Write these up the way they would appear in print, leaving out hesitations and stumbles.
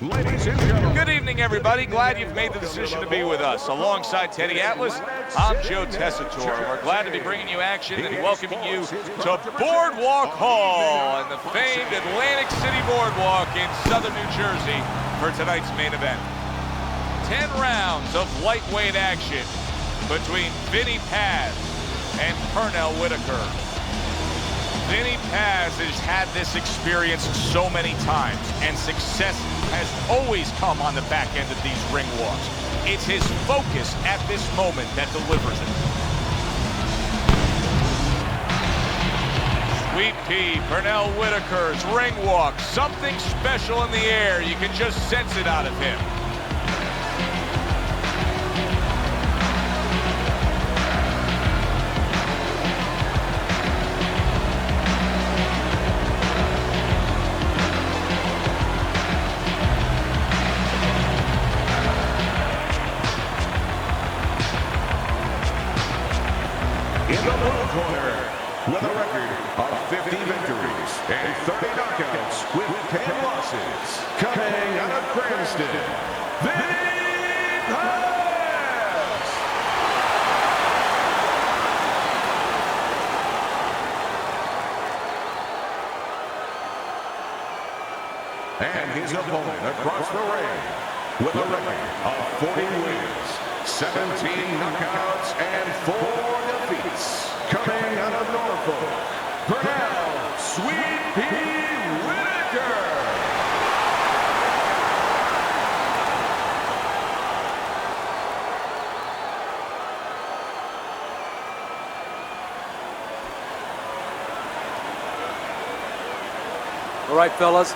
Ladies and gentlemen. Good evening, everybody. Glad you've made the decision to be with us. Alongside Teddy Atlas, I'm Joe Tessitore. We're glad to be bringing you action and welcoming you to Boardwalk Hall and the famed Atlantic City Boardwalk in southern New Jersey for tonight's main event. 10 rounds of lightweight action between Vinny and Pernell Whitaker. Vinny has had this experience so many times, and success has always come on the back end of these ring walks. It's his focus at this moment that delivers it. Sweet Pea, Pernell Whitaker's ring walk. Something special in the air. You can just sense it out of him. In the blue corner, with a record of 50 victories and 30 knockouts with 10 losses, coming out of Cranston, Vinny. And his opponent across the ring, with a record of 40 wins, 17 knockouts, and 4 defeats. Coming out of Norfolk, Pernell Sweet Pea Whitaker. All right, fellas,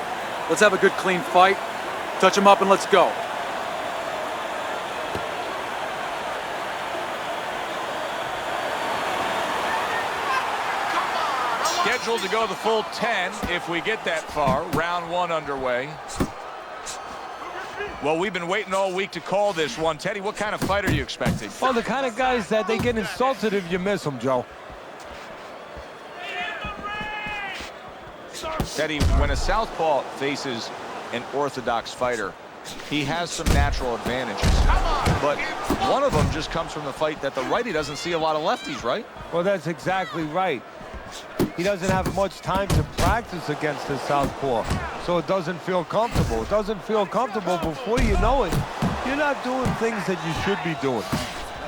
let's have a good, clean fight. Touch him up and let's go. Scheduled to go the full 10 if we get that far. Round one underway. Well, we've been waiting all week to call this one. Teddy, what kind of fight are you expecting? Well, the kind of guys that they get insulted if you miss them, Joe. Teddy, when a southpaw faces an orthodox fighter, he has some natural advantages. But one of them just comes from the fight that the righty doesn't see a lot of lefties, right? Well, that's exactly right. He doesn't have much time to practice against the southpaw, so it doesn't feel comfortable. It doesn't feel comfortable. Before you know it, you're not doing things that you should be doing.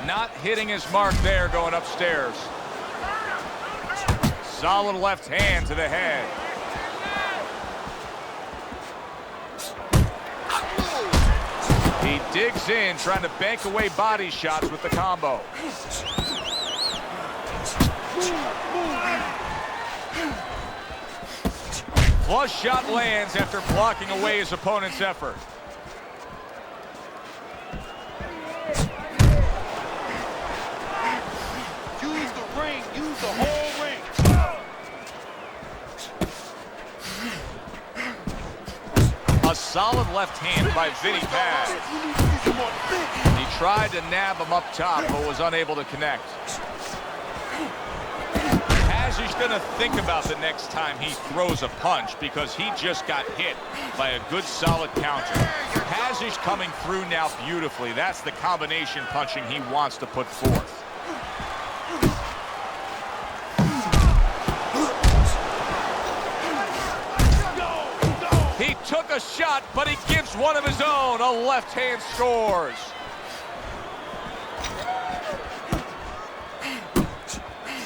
Not hitting his mark there going upstairs. Solid left hand to the head. He digs in, trying to bank away body shots with the combo. Flush shot lands after blocking away his opponent's effort. Use the ring, use the whole ring. A solid left hand by Vinny. He tried to nab him up top, but was unable to connect. He's going to think about the next time he throws a punch because he just got hit by a good solid counter. Hazish coming through now beautifully. That's the combination punching he wants to put forth. He took a shot, but he gives one of his own. A left hand scores.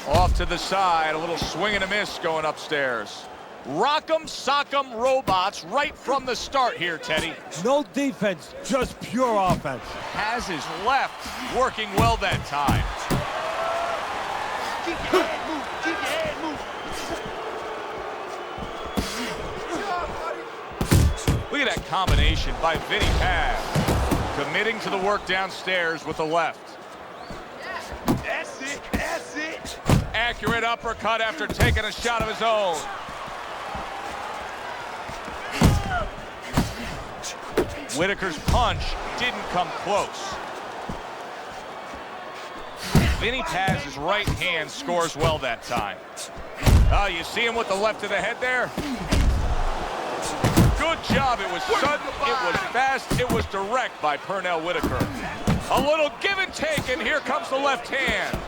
Off to the side, a little swing and a miss going upstairs. Rock'em, sock'em robots right from the start here, Teddy. No defense, just pure offense. Has his left working well that time. Keep your head moving, keep your head moving. Look at that combination by Vinny Paz. Committing to the work downstairs with the left. That's it, that's it. Accurate uppercut after taking a shot of his own. Whitaker's punch didn't come close. Vinny Paz's right hand scores well that time. Oh, you see him with the left to the head there? Good job. It was sudden, it was fast, it was direct by Pernell Whitaker. A little give and take, and here comes the left hand.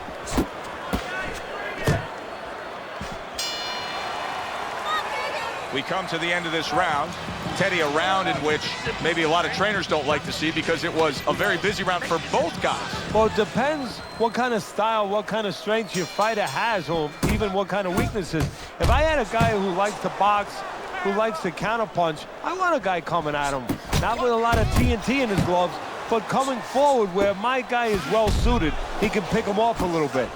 We come to the end of this round. Teddy, a round in which maybe a lot of trainers don't like to see because it was a very busy round for both guys. Well, it depends what kind of style, what kind of strength your fighter has, or even what kind of weaknesses. If I had a guy who likes to box, who likes to counterpunch, I want a guy coming at him. Not with a lot of TNT in his gloves, but coming forward where my guy is well suited, he can pick him off a little bit.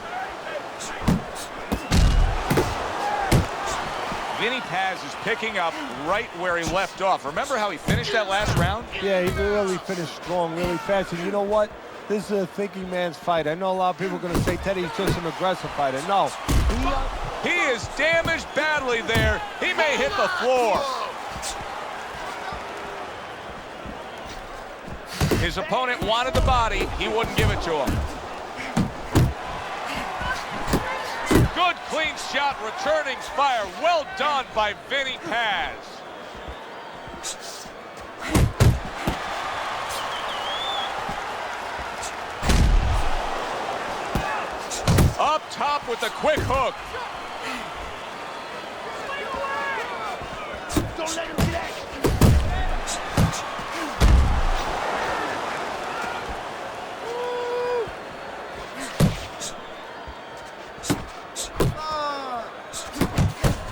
Vinny Paz is picking up right where he left off. Remember how he finished that last round? Yeah, he really finished strong, really fast. And you know what? This is a thinking man's fight. I know a lot of people are going to say Teddy's just an aggressive fighter. No. He is damaged badly there. He may hit the floor. His opponent wanted the body. He wouldn't give it to him. Good clean shot, returning fire. Well done by Vinny Paz. Up top with the quick hook. Don't let him get at you.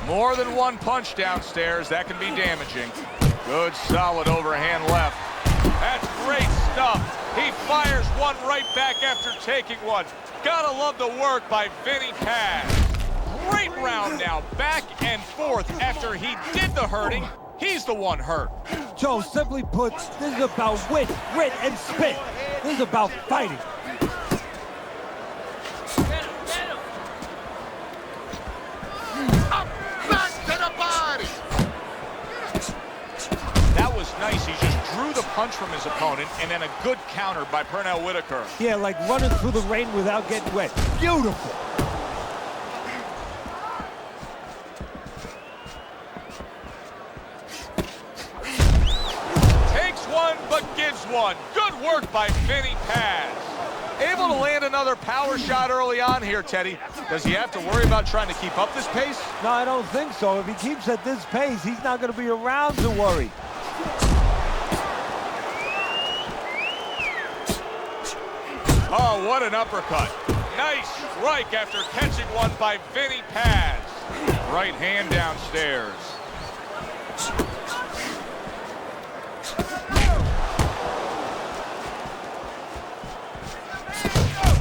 More than one punch downstairs. That can be damaging. Good, solid overhand left. That's great stuff. He fires one right back after taking one. Gotta love the work by Vinny Paz. Great round now, back and forth. After he did the hurting, he's the one hurt. Joe, simply put, this is about wit, grit, and spit. This is about fighting. That was nice. He just drew the punch from his opponent, and then a good counter by Pernell Whitaker. Yeah, like running through the rain without getting wet. Beautiful. Takes one, but gives one. Good work by Vinny Paz. Able to land another power shot early on here, Teddy. Does he have to worry about trying to keep up this pace? No, I don't think so. If he keeps at this pace, he's not going to be around to worry. Oh, what an uppercut. Nice strike after catching one by Vinny Paz. Right hand downstairs.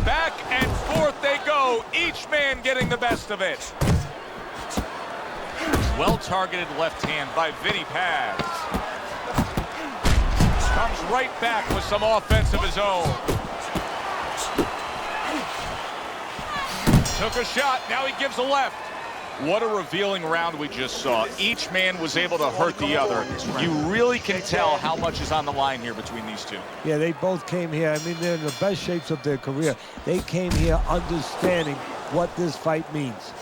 Back and forth they go, each man getting the best of it. Well-targeted left hand by Vinny Paz. Comes right back with some offense of his own. Took a shot, now he gives a left. What a revealing round we just saw. Each man was able to hurt the other. You really can tell how much is on the line here between these two. Yeah, they both came here. I mean, they're in the best shapes of their career. They came here understanding what this fight means.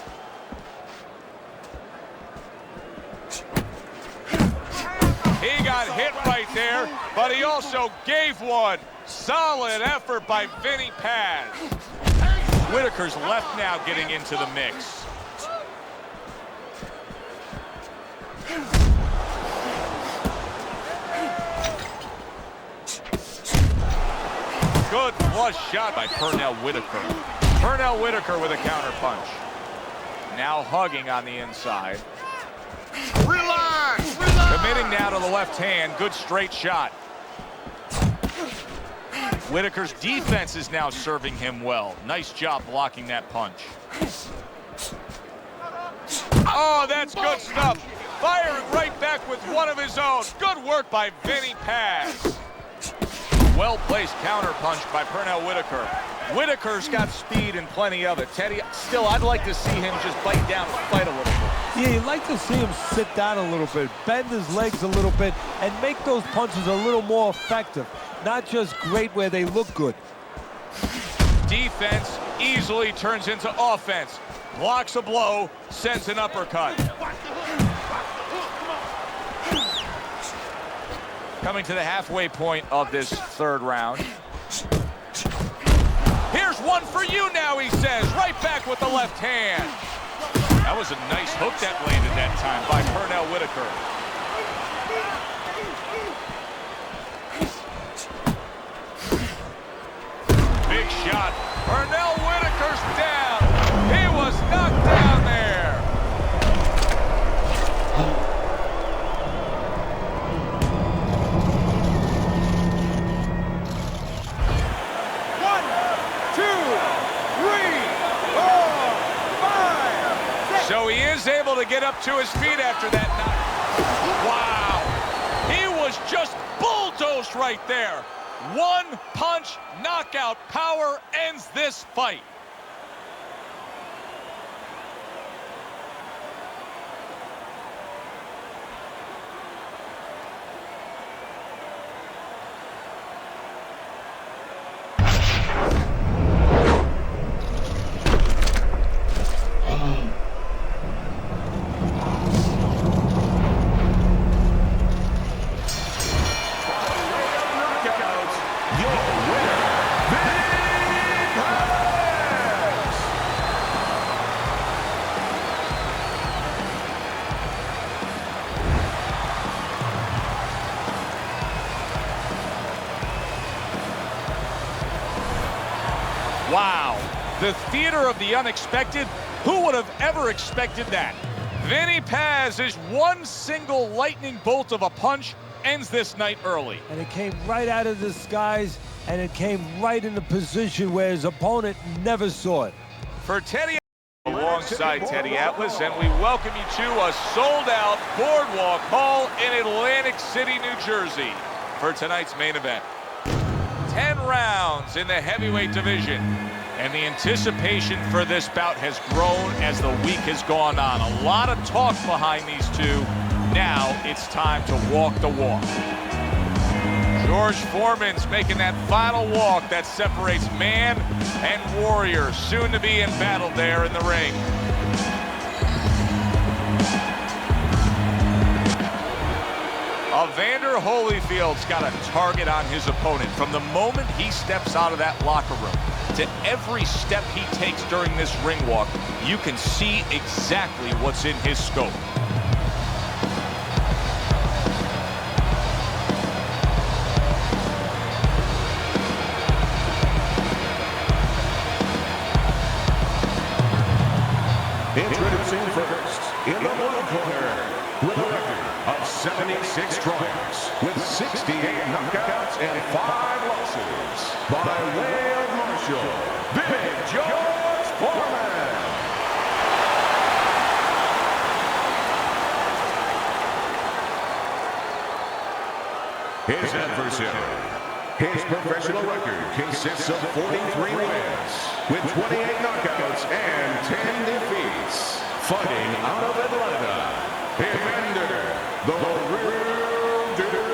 He got hit right there, but he also gave one. Solid effort by Vinny Paz. Whitaker's left now getting into the mix. Good flush shot by Pernell Whitaker. Pernell Whitaker with a counter punch. Now hugging on the inside. Relax. Committing now to the left hand. Good straight shot. Whitaker's defense is now serving him well. Nice job blocking that punch. Oh, that's good stuff. Firing right back with one of his own. Good work by Vinny Paz. Well-placed counter punch by Pernell Whitaker. Whitaker's got speed and plenty of it. Teddy, still, I'd like to see him just bite down and fight a little bit. Yeah, you'd like to see him sit down a little bit, bend his legs a little bit, and make those punches a little more effective. Not just great where they look good. Defense easily turns into offense. Blocks a blow, sends an uppercut. Coming to the halfway point of this third round. Here's one for you now, he says. Right back with the left hand. That was a nice hook that landed that time by Pernell Whitaker. Big shot. Pernell Whitaker's down. He was knocked down there. So he is able to get up to his feet after that knock. Wow. He was just bulldozed right there. One punch knockout power ends this fight. Wow, the theater of the unexpected. Who would have ever expected that? Vinny Paz's one single lightning bolt of a punch ends this night early. And it came right out of the skies, and it came right in the position where his opponent never saw it. For Teddy, alongside Teddy Atlas, and we welcome you to a sold-out Boardwalk Hall in Atlantic City, New Jersey, for tonight's main event. 10 rounds in the heavyweight division, and the anticipation for this bout has grown as the week has gone on. A lot of talk behind these two. Now it's time to walk the walk. George Foreman's making that final walk that separates man and warrior, soon to be in battle there in the ring. Evander Holyfield's got a target on his opponent from the moment he steps out of that locker room to every step he takes during this ring walk. You can see exactly what's in his scope. Introducing first, in the blue corner, with a record of 76 triumphs, with 68 knockouts and 5 losses, by way of Marshall, Big George Foreman. His adversary. His professional record consists of 43 wins, with 28 knockouts and 10 defeats. Fighting out of Atlanta, Evander, the real deal,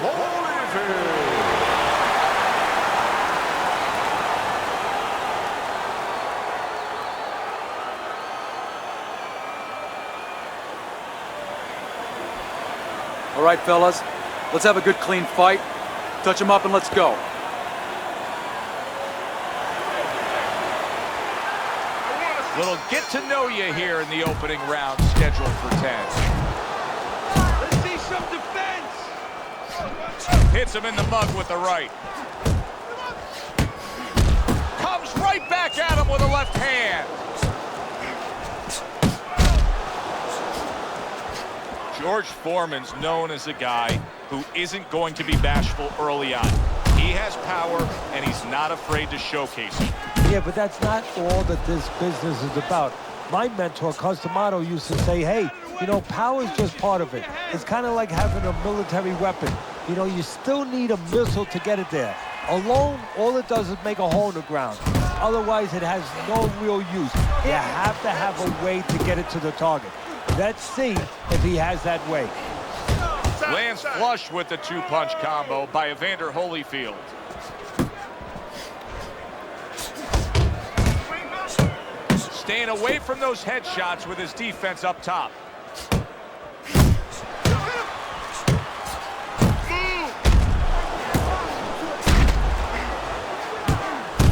Holyfield. All right, fellas, let's have a good, clean fight. Touch him up and let's go. Little get to know you here in the opening round, scheduled for 10. Let's see some defense. Hits him in the mug with the right. Comes right back at him with a left hand. George Foreman's known as a guy who isn't going to be bashful early on. He has power, and he's not afraid to showcase it. Yeah, but that's not all that this business is about. My mentor, Customato, used to say, hey, you know, power is just part of it. It's kind of like having a military weapon. You know, you still need a missile to get it there. Alone, all it does is make a hole in the ground. Otherwise, it has no real use. You have to have a way to get it to the target. Let's see if he has that way. Lands flush with the two-punch combo by Evander Holyfield. Staying away from those headshots with his defense up top.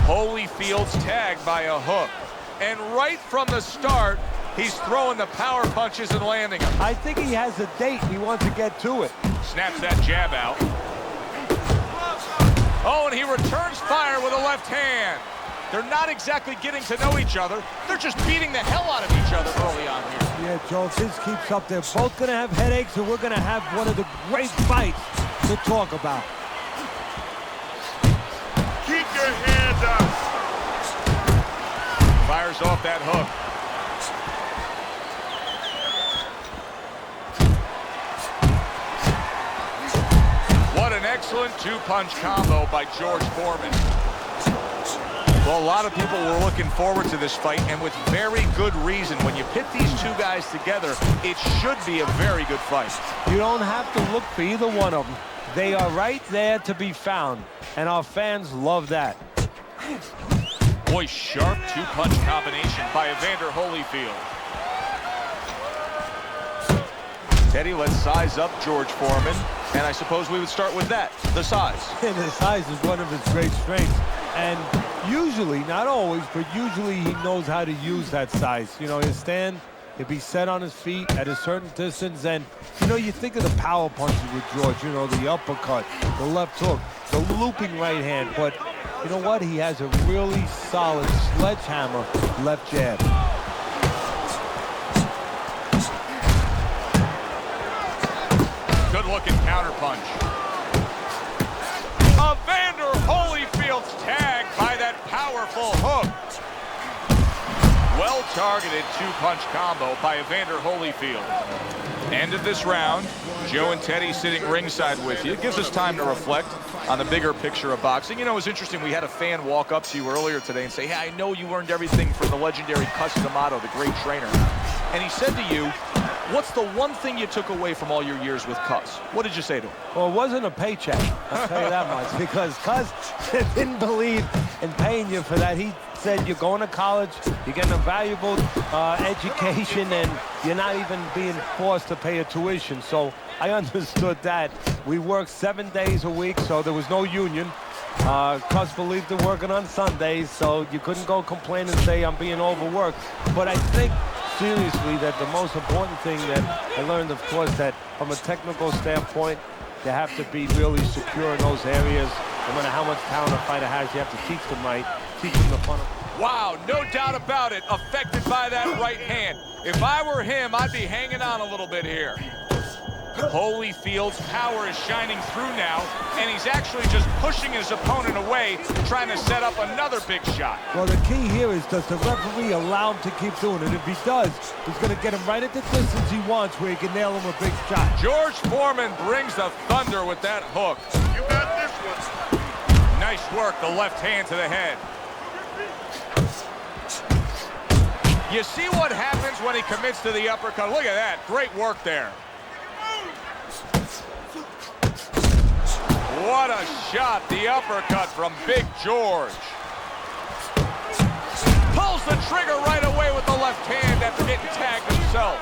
Holyfield's tagged by a hook. And right from the start, he's throwing the power punches and landing them. I think he has a date. He wants to get to it. Snaps that jab out. Oh, and he returns fire with a left hand. They're not exactly getting to know each other. They're just beating the hell out of each other early on here. Yeah, Joe, if this keeps up, they're both going to have headaches, and we're going to have one of the great fights to talk about. Keep your hands up. Fires off that hook. What an excellent two-punch combo by George Foreman. Well, a lot of people were looking forward to this fight, and with very good reason. When you pit these two guys together, it should be a very good fight. You don't have to look for either one of them. They are right there to be found, and our fans love that. Boy, sharp two-punch combination by Evander Holyfield. Teddy, let's size up George Foreman, and I suppose we would start with that, the size. And the size is one of his great strengths. And usually, not always, but usually he knows how to use that size. You know, he'll stand, he'll be set on his feet at a certain distance, and, you know, you think of the power punches with George, you know, the uppercut, the left hook, the looping right hand, but you know what? He has a really solid sledgehammer left jab. Good-looking counterpunch. Evander Holyfield's tagged by that powerful hook. Well-targeted two-punch combo by Evander Holyfield. End of this round. Joe and Teddy sitting ringside with you. It gives us time to reflect on the bigger picture of boxing. You know, it was interesting. We had a fan walk up to you earlier today and say, hey, I know you learned everything from the legendary Cus D'Amato, the great trainer. And he said to you, what's the one thing you took away from all your years with Cus? What did you say to him? Well, it wasn't a paycheck, I'll tell you that much, because Cus didn't believe in paying you for that. He said you're going to college, you're getting a valuable education, and you're not even being forced to pay a tuition. So I understood that. We worked 7 days a week, so there was no union. Cus believed in working on Sundays, so you couldn't go complain and say I'm being overworked. But I think seriously that the most important thing that I learned, of course, that from a technical standpoint, you have to be really secure in those areas. No matter how much talent a fighter has, you have to teach them right, teach them the fun. Wow, no doubt about it, affected by that right hand. If I were him, I'd be hanging on a little bit here. Holyfield's power is shining through now, and he's actually just pushing his opponent away, trying to set up another big shot. Well, the key here is, does the referee allow him to keep doing it? If he does, he's going to get him right at the distance he wants where he can nail him a big shot. George Foreman brings the thunder with that hook. You got this one. Nice work, the left hand to the head. You see what happens when he commits to the uppercut? Look at that, great work there. What a shot, the uppercut from Big George. Pulls the trigger right away with the left hand after getting tagged himself.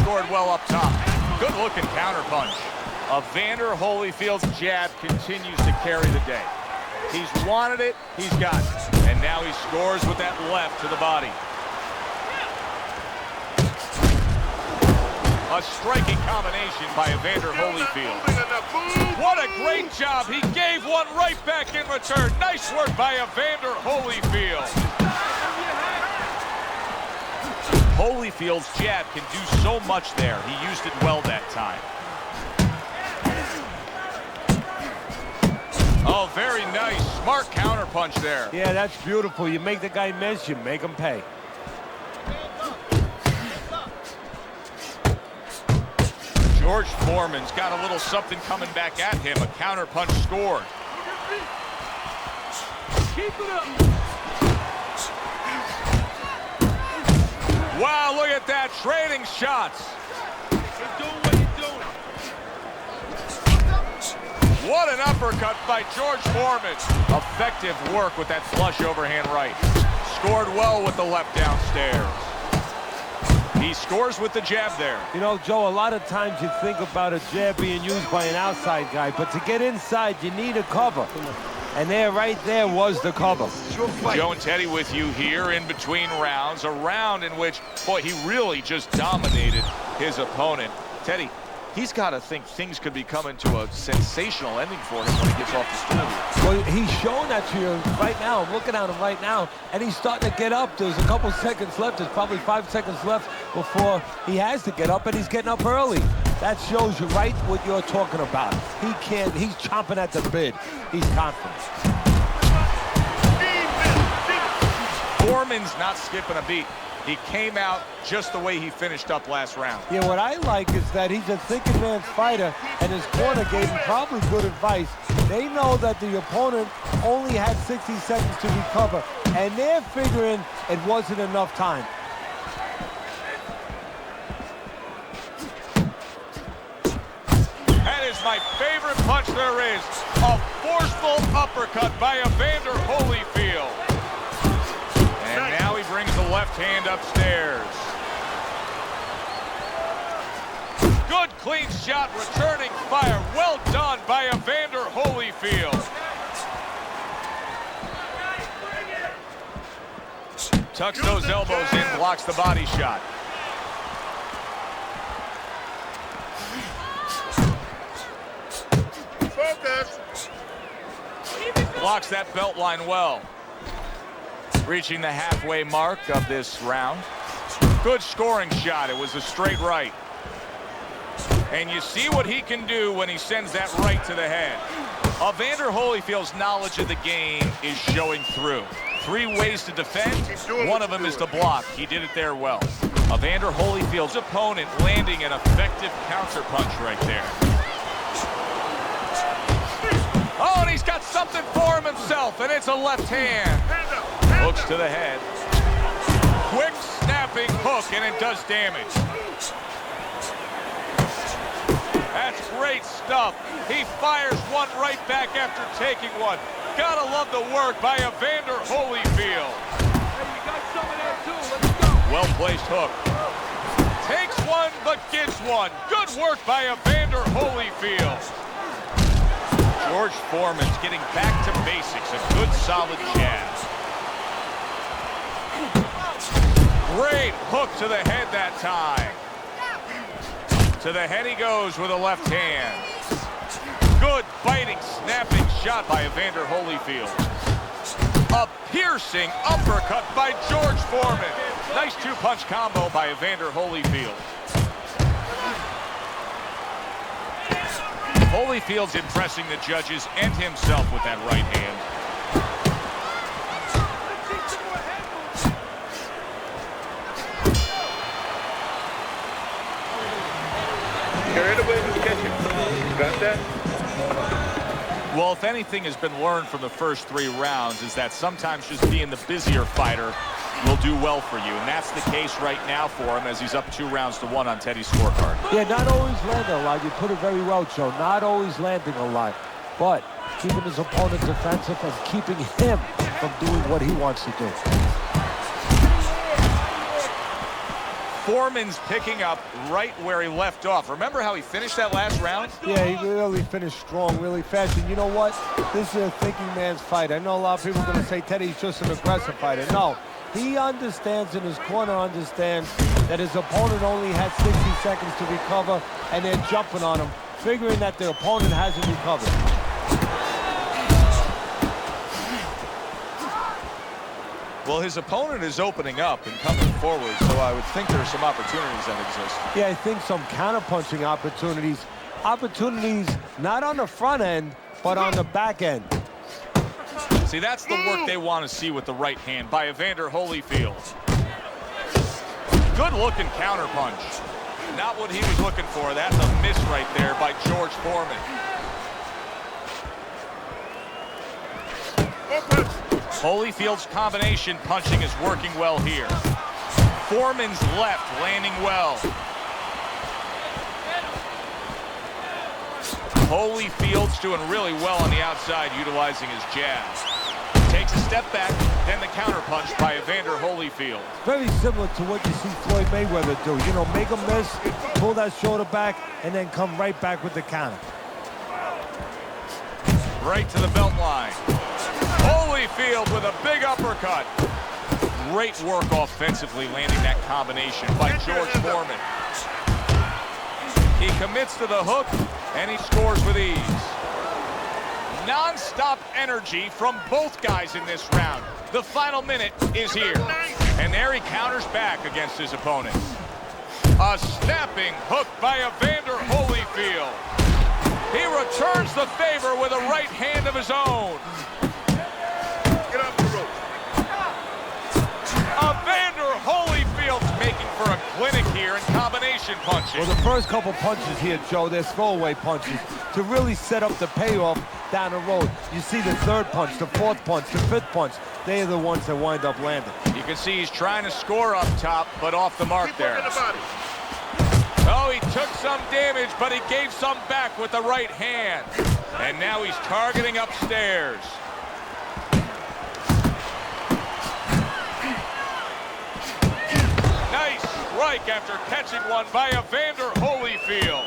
Scored well up top. Good looking counterpunch. Evander Holyfield's jab continues to carry the day. He's wanted it, he's got it. And now he scores with that left to the body. A striking combination by Evander Holyfield. What a great job. He gave one right back in return. Nice work by Evander Holyfield. Holyfield's jab can do so much there. He used it well that time. Oh, very nice. Smart counterpunch there. Yeah, that's beautiful. You make the guy miss, you make him pay. George Foreman's got a little something coming back at him. A counterpunch scored. Keep it up. Wow, look at that. Trading shots. Keep doing what you're doing. What an uppercut by George Foreman. Effective work with that flush overhand right. Scored well with the left downstairs. He scores with the jab there. You know, Joe, a lot of times you think about a jab being used by an outside guy, but to get inside, you need a cover. And there, right there, was the cover. Joe and Teddy with you here in between rounds. A round in which, boy, he really just dominated his opponent. Teddy, he's got to think things could be coming to a sensational ending for him when he gets off the stool. Well, he's showing that to you right now. I'm looking at him right now, and he's starting to get up. There's a couple seconds left. There's probably 5 seconds left before he has to get up, and he's getting up early. That shows you right what you're talking about. He's chomping at the bit. He's confident. Foreman's not skipping a beat. He came out just the way he finished up last round. Yeah, what I like is that he's a thinking man's fighter, and his corner gave him probably good advice. They know that the opponent only had 60 seconds to recover, and they're figuring it wasn't enough time. That is my favorite punch there is. A forceful uppercut by Evander Holyfield. And now he brings the left hand upstairs. Good clean shot, returning fire. Well done by Evander Holyfield. Tucks those elbows in, blocks the body shot. Focus. Blocks that belt line well. Reaching the halfway mark of this round. Good scoring shot. It was a straight right. And you see what he can do when he sends that right to the head. Evander Holyfield's knowledge of the game is showing through. 3 ways to defend. One of them is to block. He did it there well. Evander Holyfield's opponent landing an effective counter punch right there. Oh, and he's got something for him himself, and it's a left hand. Hooks to the head. Quick snapping hook, and it does damage. That's great stuff. He fires one right back after taking one. Gotta love the work by Evander Holyfield. Hey, you got some of that too. Let's go. Well-placed hook. Takes one, but gets one. Good work by Evander Holyfield. George Foreman's getting back to basics. A good, solid jab. Great hook to the head that time. To the head he goes with a left hand. Good biting, snapping shot by Evander Holyfield. A piercing uppercut by George Foreman. Nice 2-punch combo by Evander Holyfield. Holyfield's impressing the judges and himself with that right hand. Got that? Well, if anything has been learned from the first 3 rounds is that sometimes just being the busier fighter will do well for you. And that's the case right now for him as he's up 2 rounds to 1 on Teddy's scorecard. Yeah, not always landing a lot. You put it very well, Joe. Not always landing a lot, but keeping his opponent defensive and keeping him from doing what he wants to do. Foreman's picking up right where he left off. Remember how he finished that last round? Yeah, he really finished strong, really fast. And you know what? This is a thinking man's fight. I know a lot of people are going to say Teddy's just an aggressive fighter. No, he understands, and his corner understands, that his opponent only had 60 seconds to recover, and they're jumping on him, figuring that the opponent hasn't recovered. Well, his opponent is opening up and coming forward, so I would think there's some opportunities that exist. Yeah, I think some counter-punching opportunities. Opportunities not on the front end, but on the back end. See, that's the work they want to see with the right hand by Evander Holyfield. Good-looking counter-punch. Not what he was looking for. That's a miss right there by George Foreman. Holyfield's combination punching is working well here. Foreman's left landing well. Holyfield's doing really well on the outside, utilizing his jab. Takes a step back, then the counterpunch by Evander Holyfield. Very similar to what you see Floyd Mayweather do. You know, make him miss, pull that shoulder back, and then come right back with the counter. Right to the belt line. Holyfield with a big uppercut. Great work offensively landing that combination by George Foreman. He commits to the hook, and he scores with ease. Non-stop energy from both guys in this round. The final minute is here. And there he counters back against his opponent. A snapping hook by Evander Holyfield. He returns the favor with a right hand of his own. Get off the rope. Evander Holyfield's making for a clinic here in combination punching. Well, the first couple punches here, Joe, they're throwaway punches to really set up the payoff down the road. You see the third punch, the fourth punch, the fifth punch. They are the ones that wind up landing. You can see he's trying to score up top, but off the mark Keep there. working the body. Oh, he took some damage, but he gave some back with the right hand. And now he's targeting upstairs. Nice strike after catching one by Evander Holyfield.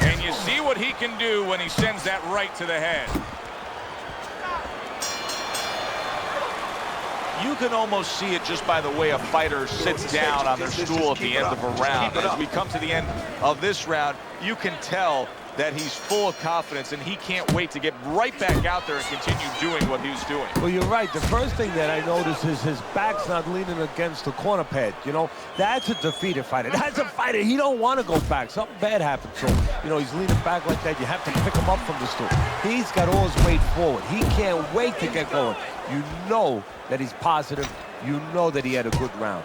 And you see what he can do when he sends that right to the head. You can almost see it just by the way a fighter sits down on their stool at the end of a round. As we come to the end of this round, you can tell that he's full of confidence, and he can't wait to get right back out there and continue doing what he was doing. Well, you're right. The first thing that I notice is his back's not leaning against the corner pad. You know, that's a defeated fighter. That's a fighter. He don't want to go back. Something bad happened to him. You know, he's leaning back like that. You have to pick him up from the stool. He's got all his weight forward. He can't wait to get going. You know that he's positive. You know that he had a good round.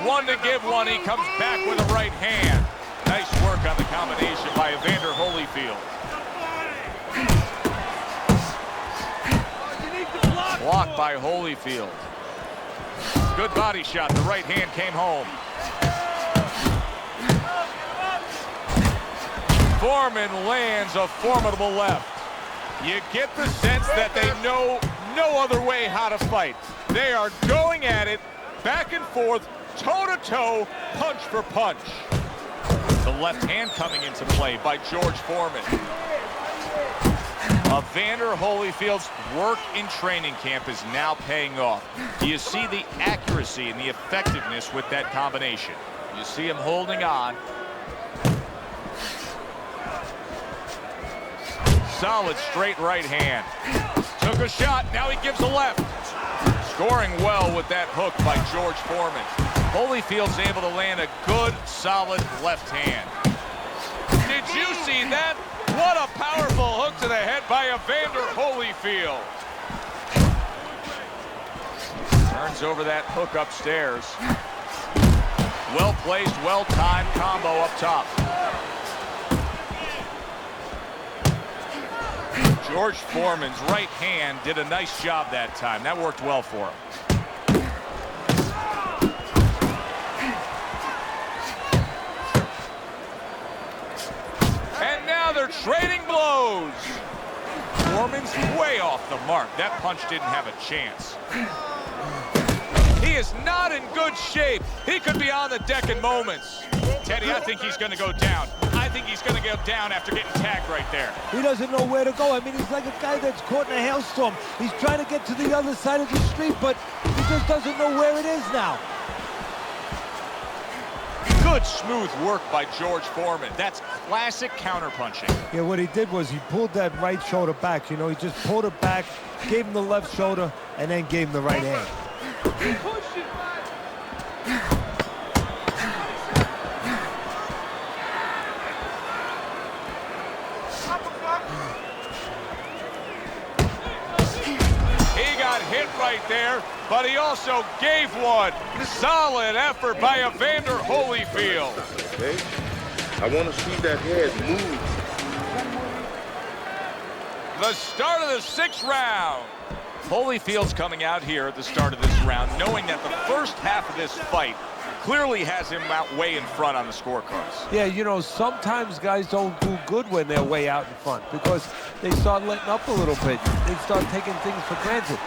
One to give one, he comes back with a right hand. Nice work on the combination by Evander Holyfield. Blocked by Holyfield. Good body shot, the right hand came home. Foreman lands a formidable left. You get the sense that they know no other way how to fight. They are going at it, back and forth, toe-to-toe, punch for punch. The left hand coming into play by George Foreman. Evander Holyfield's work in training camp is now paying off. You see the accuracy and the effectiveness with that combination. You see him holding on. Solid straight right hand. Took a shot, now he gives a left. Scoring well with that hook by George Foreman. Holyfield's able to land a good, solid left hand. Did you see that? What a powerful hook to the head by Evander Holyfield. Turns over that hook upstairs. Well-placed, well-timed combo up top. George Foreman's right hand did a nice job that time. That worked well for him. And now they're trading blows. Foreman's way off the mark. That punch didn't have a chance. He is not in good shape. He could be on the deck in moments. Teddy, I think he's going to go down. I think he's going to go down after getting tagged right there. He doesn't know where to go. I mean, he's like a guy that's caught in a hailstorm. He's trying to get to the other side of the street, but he just doesn't know where it is now. Good, smooth work by George Foreman. That's classic counterpunching. Yeah, what he did was he pulled that right shoulder back. You know, he just pulled it back, gave him the left shoulder, and then gave him the right hand. He got hit right there, but he also gave one. Solid effort by Evander Holyfield. Okay. I want to see that head move. The start of the 6th round. Holyfield's coming out here at the start of this round, knowing that the first half of this fight clearly has him out way in front on the scorecards. Yeah, you know, sometimes guys don't do good when they're way out in front because they start letting up a little bit. They start taking things for granted.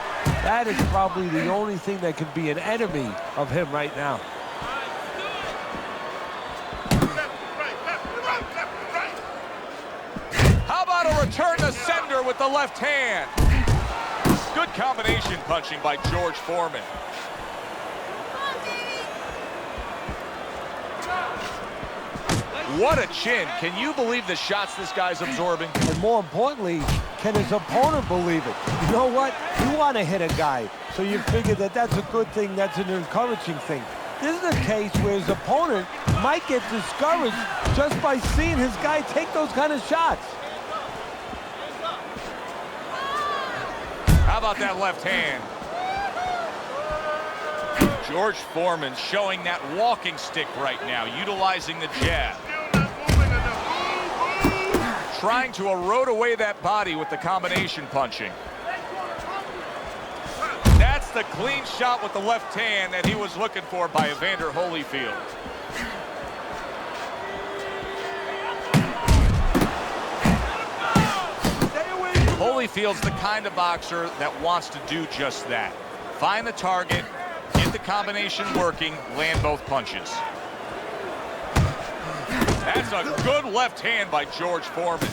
That is probably the only thing that can be an enemy of him right now. How about a return to sender with the left hand? Good combination punching by George Foreman. What a chin. Can you believe the shots this guy's absorbing? And more importantly, can his opponent believe it? You know what? You want to hit a guy, so you figure that that's a good thing, that's an encouraging thing. This is a case where his opponent might get discouraged just by seeing his guy take those kind of shots. How about that left hand? George Foreman showing that walking stick right now, utilizing the jab. Trying to erode away that body with the combination punching. That's the clean shot with the left hand that he was looking for by Evander Holyfield. Holyfield's the kind of boxer that wants to do just that. Find the target, get the combination working, land both punches. That's a good left hand by George Foreman.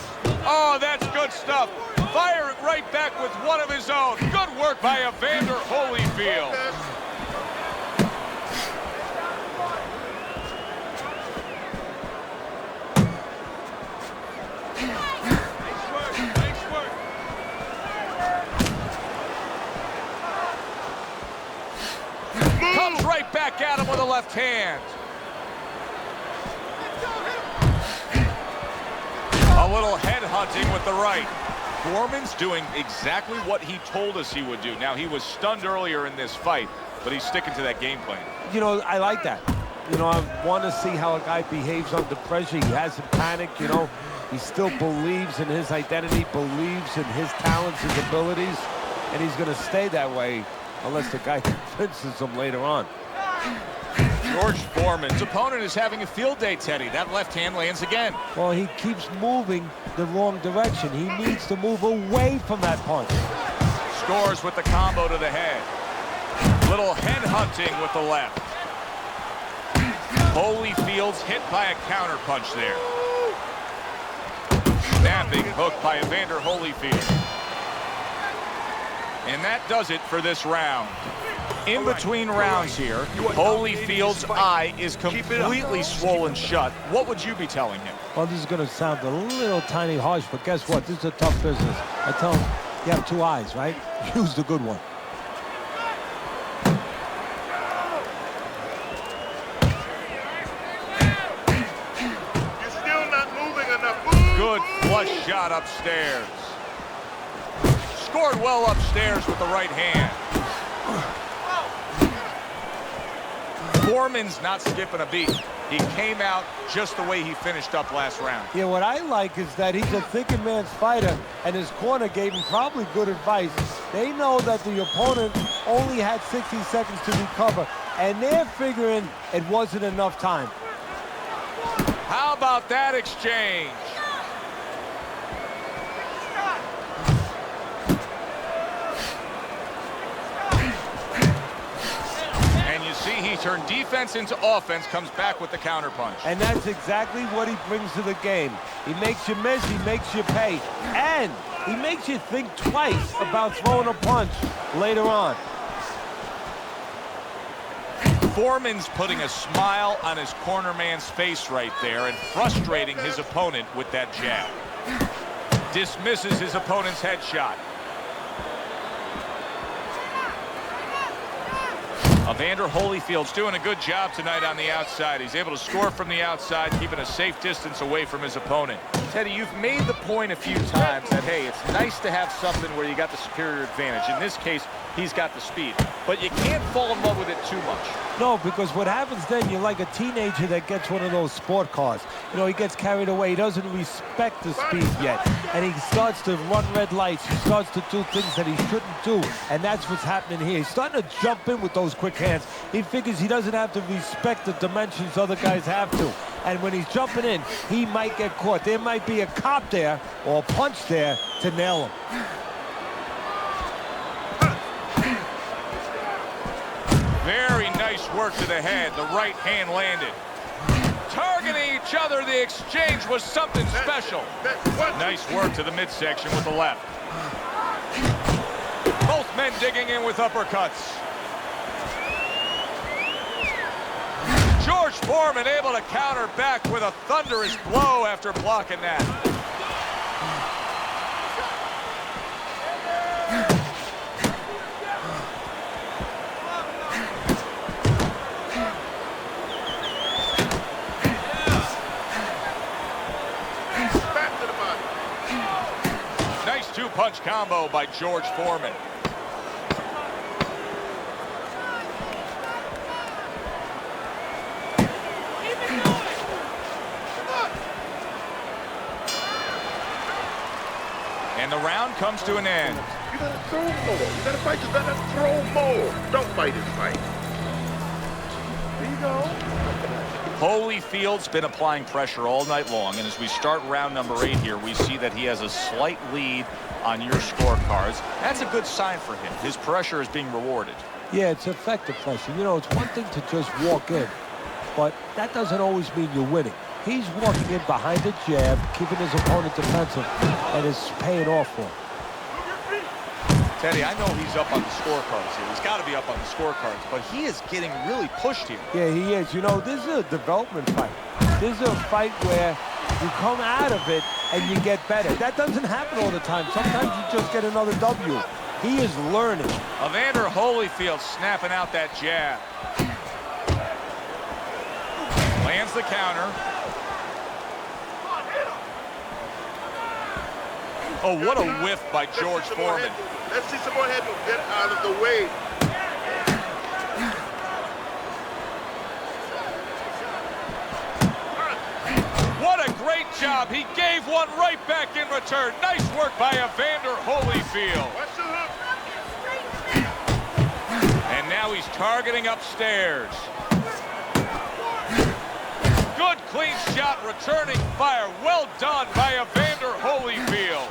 Oh, that's good stuff. Fire it right back with one of his own. Good work by Evander Holyfield. Comes right back at him with a left hand. A little head hunting with the right. Foreman's doing exactly what he told us he would do. Now, he was stunned earlier in this fight, but he's sticking to that game plan. You know, I like that. You know, I want to see how a guy behaves under pressure. He hasn't panicked, you know. He still believes in his identity, believes in his talents, his abilities, and he's going to stay that way unless the guy convinces him later on. George Foreman's opponent is having a field day, Teddy. That left hand lands again. Well, he keeps moving the wrong direction. He needs to move away from that punch. Scores with the combo to the head. Little head hunting with the left. Holyfield's hit by a counter punch there. Snapping hook by Evander Holyfield. And that does it for this round. In between rounds here, Holyfield's eye is completely swollen shut. What would you be telling him? Well, this is going to sound a little tiny harsh, but guess what? This is a tough business. I tell him, you have two eyes, right? Use the good one. You're still not moving enough. Good flush shot upstairs. Scored well upstairs with the right hand. Foreman's not skipping a beat. He came out just the way he finished up last round. Yeah, what I like is that he's a thinking man's fighter, and his corner gave him probably good advice. They know that the opponent only had 60 seconds to recover, and they're figuring it wasn't enough time. How about that exchange? He turned defense into offense, comes back with the counterpunch. And that's exactly what he brings to the game. He makes you miss, he makes you pay, and he makes you think twice about throwing a punch later on. Foreman's putting a smile on his corner man's face right there and frustrating his opponent with that jab. Dismisses his opponent's headshot. Evander Holyfield's doing a good job tonight on the outside. He's able to score from the outside, keeping a safe distance away from his opponent. Teddy, you've made the point a few times that, hey, it's nice to have something where you got the superior advantage. In this case, he's got the speed. But you can't fall in love with it too much. No, because what happens then, you're like a teenager that gets one of those sport cars. You know, he gets carried away. He doesn't respect the speed yet. And he starts to run red lights. He starts to do things that he shouldn't do. And that's what's happening here. He's starting to jump in with those quick hands. He figures he doesn't have to respect the dimensions other guys have to. And when he's jumping in, he might get caught. There might be a cop there or a punch there to nail him. Very nice work to the head. The right hand landed. Targeting each other, the exchange was something special. Nice work to the midsection with the left. Both men digging in with uppercuts. George Foreman able to counter back with a thunderous blow after blocking that. Nice two-punch combo by George Foreman. And the round comes to an end. You gotta throw more. You gotta fight. You gotta throw more. Don't fight his fight. There you go. Holyfield's been applying pressure all night long, and as we start round number 8 here, we see that he has a slight lead on your scorecards. That's a good sign for him. His pressure is being rewarded. Yeah, it's effective pressure. You know, it's one thing to just walk in, but that doesn't always mean you're winning. He's walking in behind the jab, keeping his opponent defensive, and it's paying off for him. Teddy, I know he's up on the scorecards here. He's got to be up on the scorecards, but he is getting really pushed here. Yeah, he is. You know, this is a development fight. This is a fight where you come out of it and you get better. That doesn't happen all the time. Sometimes you just get another W. He is learning. Evander Holyfield snapping out that jab. Lands the counter. Oh, what a whiff by George Foreman. Let's see some more head move. Get out of the way. What a great job. He gave one right back in return. Nice work by Evander Holyfield. Watch the hook. And now he's targeting upstairs. Good clean shot, returning fire. Well done by Evander Holyfield.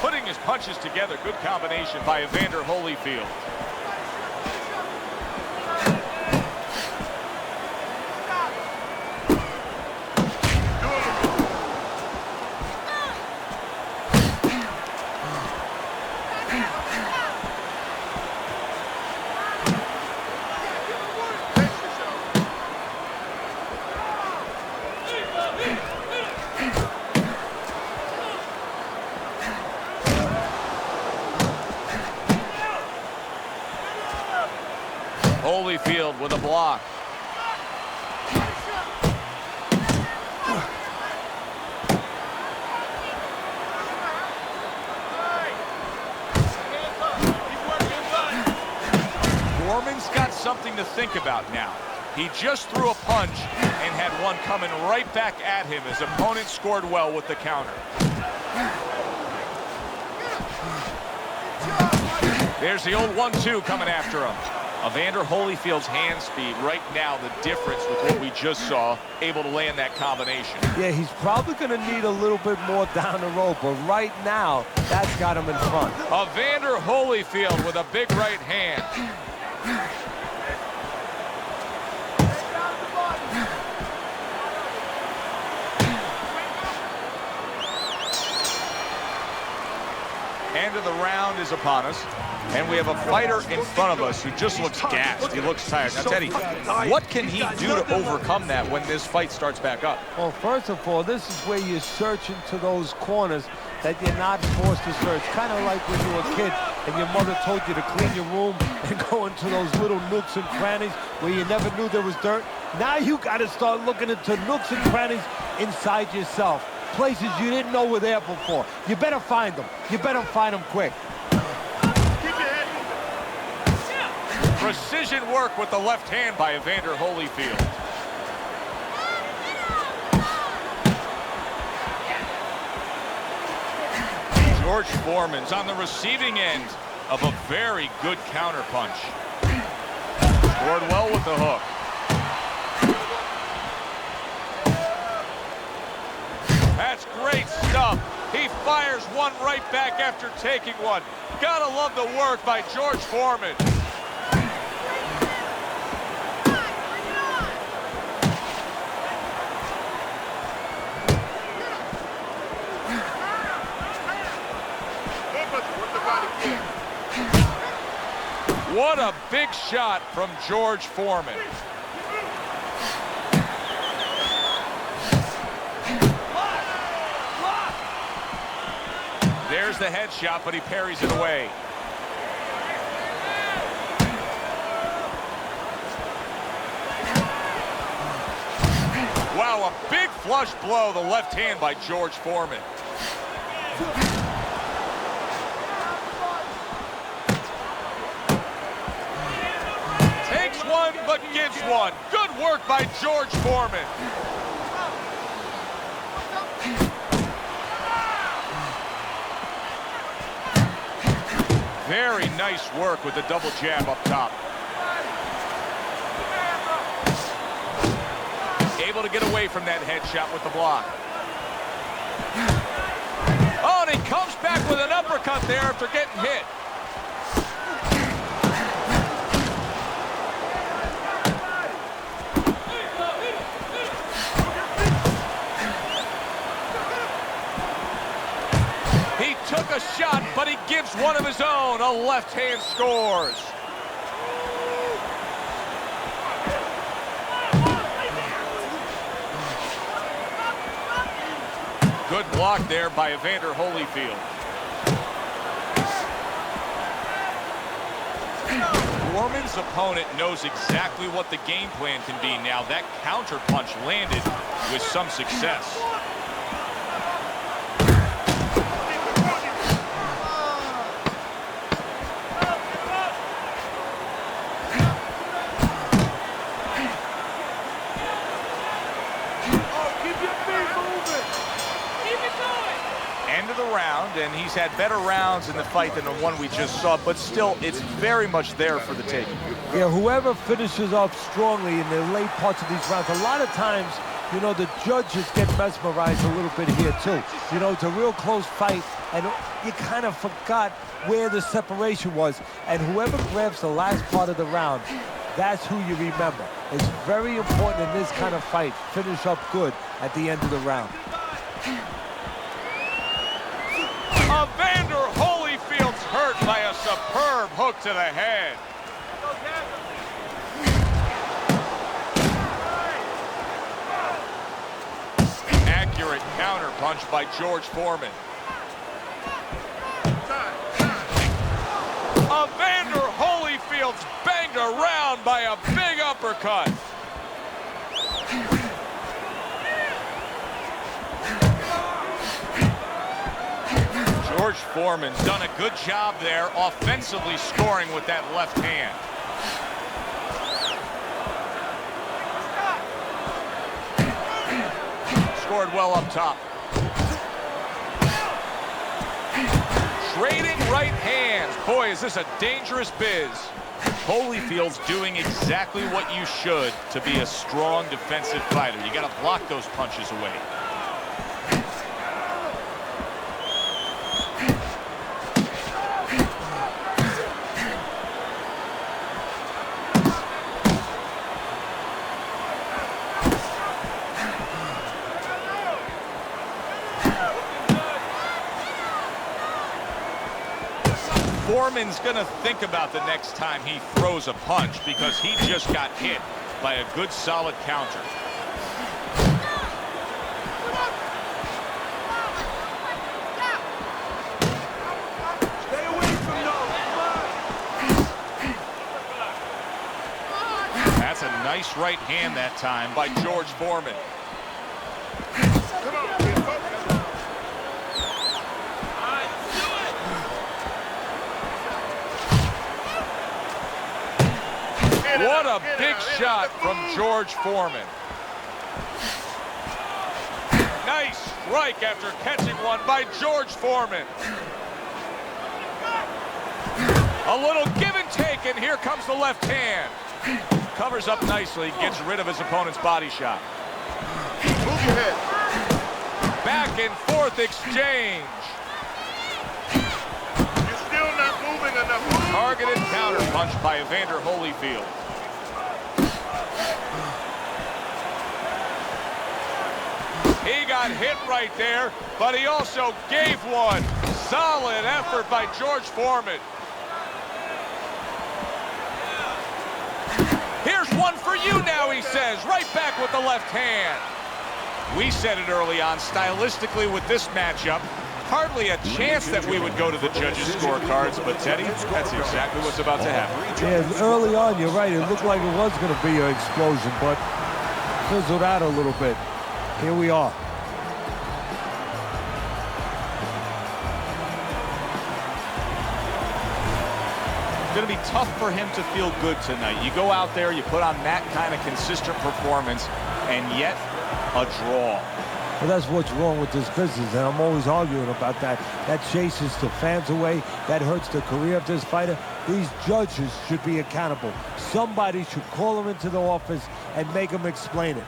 Putting his punches together, good combination by Evander Holyfield. Holyfield with a block. Foreman's got something to think about now. He just threw a punch and had one coming right back at him. His opponent scored well with the counter. There's the old 1-2 coming after him. Evander Holyfield's hand speed right now, the difference with what we just saw, able to land that combination. Yeah, he's probably going to need a little bit more down the road, but right now, that's got him in front. Evander Holyfield with a big right hand. End of the round is upon us. And we have a fighter in front of us who just looks gassed. He looks tired. Now, Teddy, what can he do to overcome that when this fight starts back up? Well, first of all, this is where you search into those corners that you're not forced to search. Kind of like when you were a kid and your mother told you to clean your room and go into those little nooks and crannies where you never knew there was dirt. Now you got to start looking into nooks and crannies inside yourself. Places you didn't know were there before. You better find them. You better find them quick. Precision work with the left hand by Evander Holyfield. George Foreman's on the receiving end of a very good counter punch. Scored well with the hook. That's great stuff. He fires one right back after taking one. Gotta love the work by George Foreman. What a big shot from George Foreman. There's the headshot, but he parries it away. Wow, a big flush blow, the left hand by George Foreman. Takes one, but gives one. Good work by George Foreman. Very nice work with the double jab up top. Able to get away from that headshot with the block. Oh, and he comes back with an uppercut there after getting hit. He took a shot, but he gives one of his own. A left hand scores. Good block there by Evander Holyfield. Foreman's opponent knows exactly what the game plan can be now. That counter punch landed with some success. And he's had better rounds in the fight than the one we just saw, but still, it's very much there for the taking. Yeah, whoever finishes up strongly in the late parts of these rounds, a lot of times, you know, the judges get mesmerized a little bit here, too. You know, it's a real close fight, and you kind of forgot where the separation was. And whoever grabs the last part of the round, that's who you remember. It's very important in this kind of fight. Finish up good at the end of the round. Evander Holyfield's hurt by a superb hook to the head. Accurate counter punch by George Foreman. Evander Holyfield's banged around by a big uppercut. George Foreman's done a good job there offensively scoring with that left hand. Scored well up top. Trading right hands. Boy, is this a dangerous biz. Holyfield's doing exactly what you should to be a strong defensive fighter. You got to block those punches away. Foreman's gonna think about the next time he throws a punch because he just got hit by a good solid counter. Stay away from those. That's a nice right hand that time by George Foreman. Come on, kid, focus. What a big shot from George Foreman. Nice strike after catching one by George Foreman. A little give and take, and here comes the left hand. Covers up nicely, gets rid of his opponent's body shot. Move your head. Back and forth exchange. You're still not moving enough. Targeted counter punch by Evander Holyfield. He got hit right there, but he also gave one. Solid effort by George Foreman. Here's one for you now, he says, right back with the left hand. We said it early on, stylistically with this matchup, hardly a chance that we would go to the judges' scorecards, but Teddy, that's exactly what's about to happen. Yeah, early on, you're right. It looked like it was going to be an explosion, but fizzled out a little bit. Here we are. It's going to be tough for him to feel good tonight. You go out there, you put on that kind of consistent performance, and yet a draw. Well, that's what's wrong with this business, and I'm always arguing about that. That chases the fans away. That hurts the career of this fighter. These judges should be accountable. Somebody should call them into the office and make them explain it.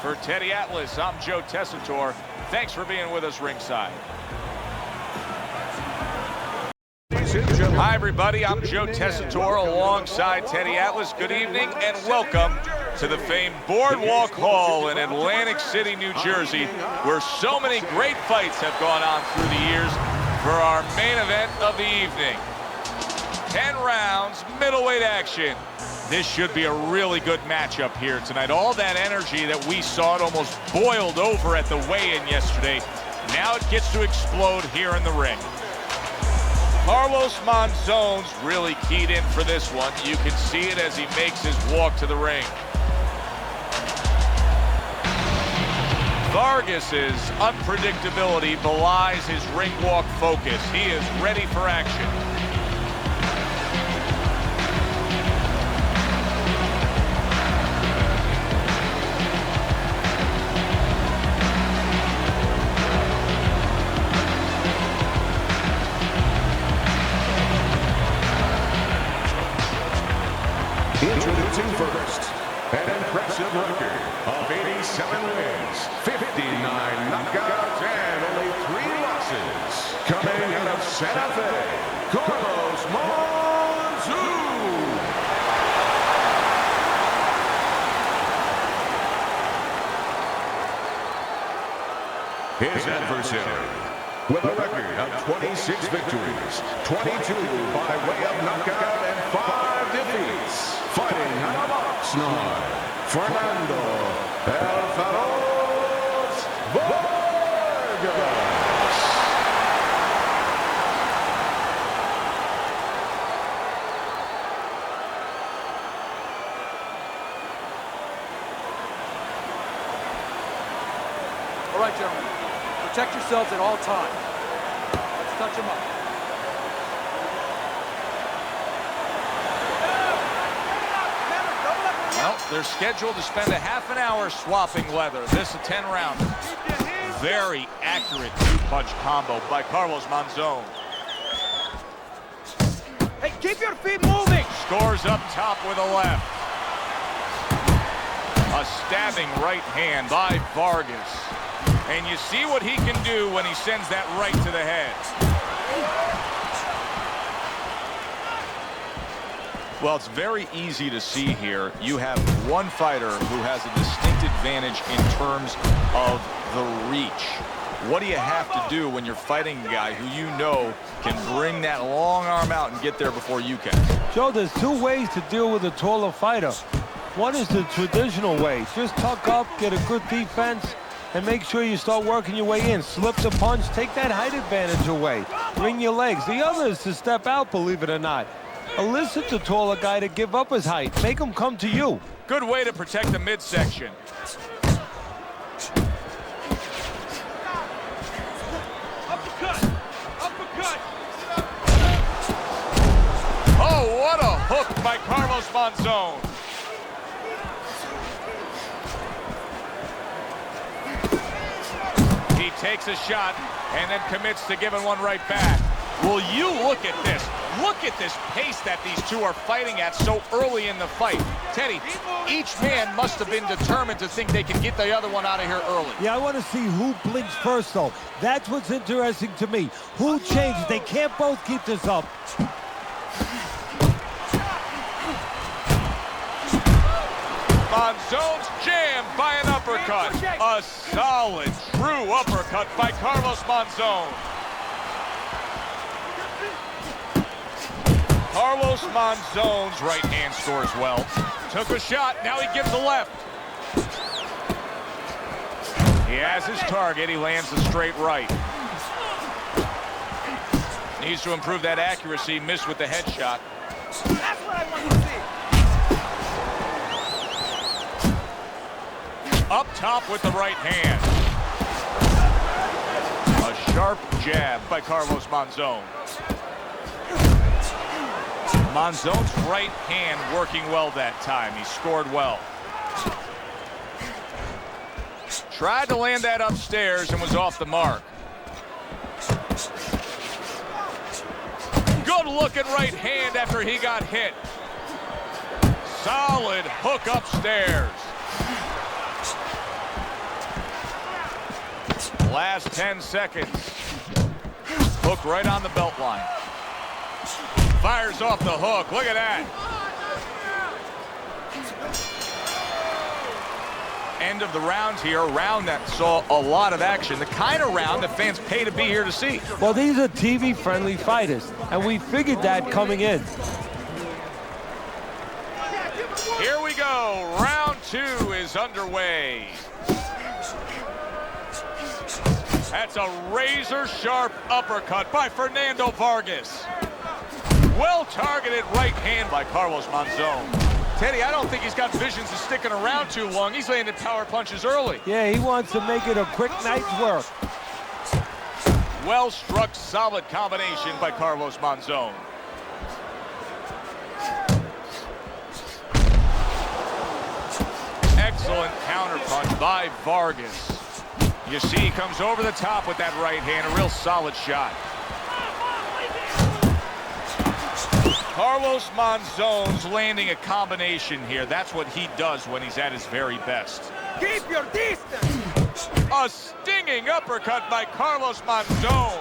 For Teddy Atlas, I'm Joe Tessitore. Thanks for being with us ringside. Hi, everybody. I'm Joe Tessitore alongside Teddy Atlas. Good evening and welcome to the famed Boardwalk Hall in Atlantic City, New Jersey, where so many great fights have gone on through the years for our main event of the evening. 10 rounds, middleweight action. This should be a really good matchup here tonight. All that energy that we saw, it almost boiled over at the weigh-in yesterday. Now it gets to explode here in the ring. Carlos Monzon's really keyed in for this one. You can see it as he makes his walk to the ring. Vargas's unpredictability belies his ring walk focus. He is ready for action. Introducing first, an impressive record of 87 wins, 59 knockouts, and only 3 losses. Coming out of Santa Fe, Carlos Monzon. His adversary, with a record of 26 victories, 22 by way of knockout, and 5 defeats. Fighting out of Oxnard, Fernando Vargas. All right, gentlemen. Protect yourselves at all times. Let's touch them up. Well, they're scheduled to spend a half an hour swapping leather. This a 10-rounder. Very accurate 2-punch combo by Carlos Monzon. Hey, keep your feet moving! Scores up top with a left. A stabbing right hand by Vargas. And you see what he can do when he sends that right to the head. Well, it's very easy to see here. You have one fighter who has a distinct advantage in terms of the reach. What do you have to do when you're fighting a guy who you know can bring that long arm out and get there before you can? Joe, there's two ways to deal with a taller fighter. One is the traditional way. Just tuck up, get a good defense, and make sure you start working your way in. Slip the punch, take that height advantage away. Bring your legs. The other is to step out, believe it or not. Elicit the taller guy to give up his height. Make him come to you. Good way to protect the midsection. Oh, what a hook by Carlos Monzon. He takes a shot and then commits to giving one right back. Will you look at this? Look at this pace that these two are fighting at so early in the fight. Teddy, each man must have been determined to think they can get the other one out of here early. Yeah, I want to see who blinks first, though. That's what's interesting to me. Who changes? They can't both keep this up. Monzon's jammed by an uppercut. A solid, true uppercut by Carlos Monzon. Carlos Monzon's right hand scores well. Took a shot, now he gives a left. He has his target, he lands the straight right. Needs to improve that accuracy, missed with the headshot. That's what I want to see. Up top with the right hand. A sharp jab by Carlos Monzon. Monzon's right hand working well that time. He scored well. Tried to land that upstairs and was off the mark. Good looking right hand after he got hit. Solid hook upstairs. Last 10 seconds. Hook right on the belt line. Fires off the hook. Look at that. End of the round here. A round that saw a lot of action. The kind of round that fans pay to be here to see. Well, these are TV-friendly fighters, and we figured that coming in. Here we go. Round 2 is underway. That's a razor-sharp uppercut by Fernando Vargas. Well-targeted right hand by Carlos Monzon. Teddy, I don't think he's got visions of sticking around too long. He's landing power punches early. Yeah, he wants to make it a quick night's work. Well-struck, solid combination by Carlos Monzon. Excellent counterpunch by Vargas. You see he comes over the top with that right hand, a real solid shot. Carlos Monzon's landing a combination here. That's what he does when he's at his very best. Keep your distance. A stinging uppercut by Carlos Monzon.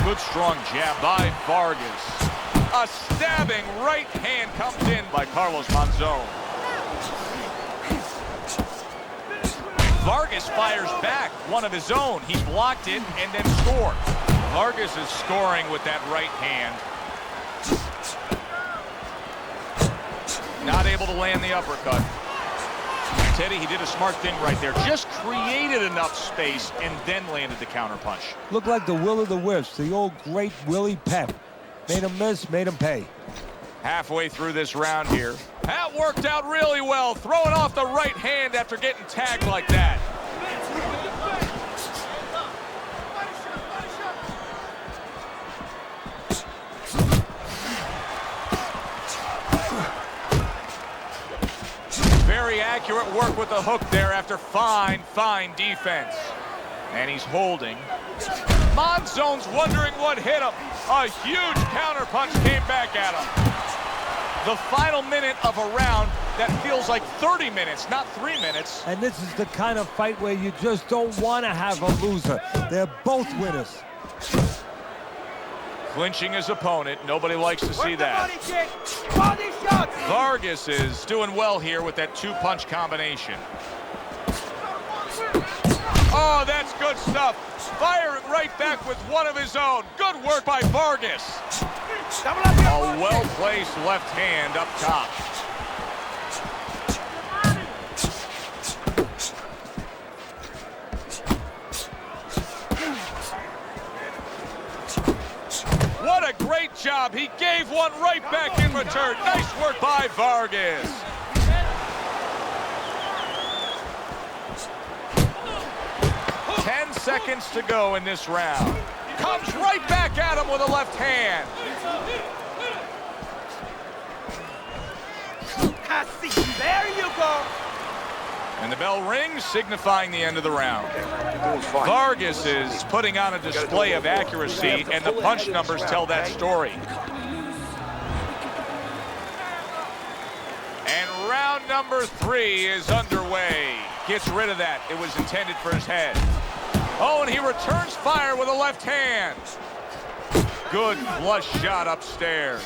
Good strong jab by Vargas. A stabbing right hand comes in by Carlos Monzon. Vargas fires back, one of his own. He blocked it and then scored. Vargas is scoring with that right hand. Not able to land the uppercut. Teddy, he did a smart thing right there. Just created enough space and then landed the counterpunch. Looked like the will of the wisps, the old great Willie Pep. Made him miss, made him pay. Halfway through this round here. That worked out really well, throwing off the right hand after getting tagged like that. Very accurate work with the hook there after fine defense. And he's holding. Monzon's wondering what hit him. A huge counterpunch came back at him. The final minute of a round that feels like 30 minutes, not 3 minutes. And this is the kind of fight where you just don't want to have a loser. They're both winners. Clinching his opponent. Nobody likes to see that. Body shots. Vargas is doing well here with that two-punch combination. Oh, Oh, that's good stuff. Firing right back with one of his own. Good work by Vargas. A well-placed left hand up top. What a great job. He gave one right back in return. Nice work by Vargas. Seconds to go in this round. Comes right back at him with a left hand. There you go. And the bell rings, signifying the end of the round. Vargas is putting on a display of accuracy, and the punch numbers tell that story. And round number 3 is underway. Gets rid of that. It was intended for his head. Oh, and he returns fire with a left hand. Good flush shot upstairs.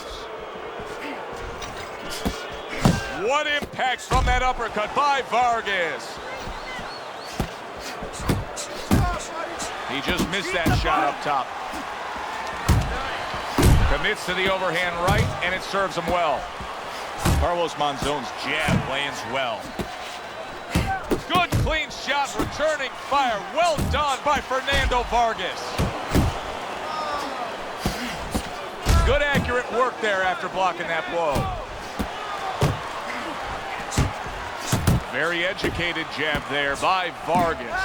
What impact from that uppercut by Vargas. He just missed that shot up top. Commits to the overhand right, and it serves him well. Carlos Monzon's jab lands well. Good clean shot, returning fire. Well done by Fernando Vargas. Good accurate work there after blocking that blow. Very educated jab there by Vargas.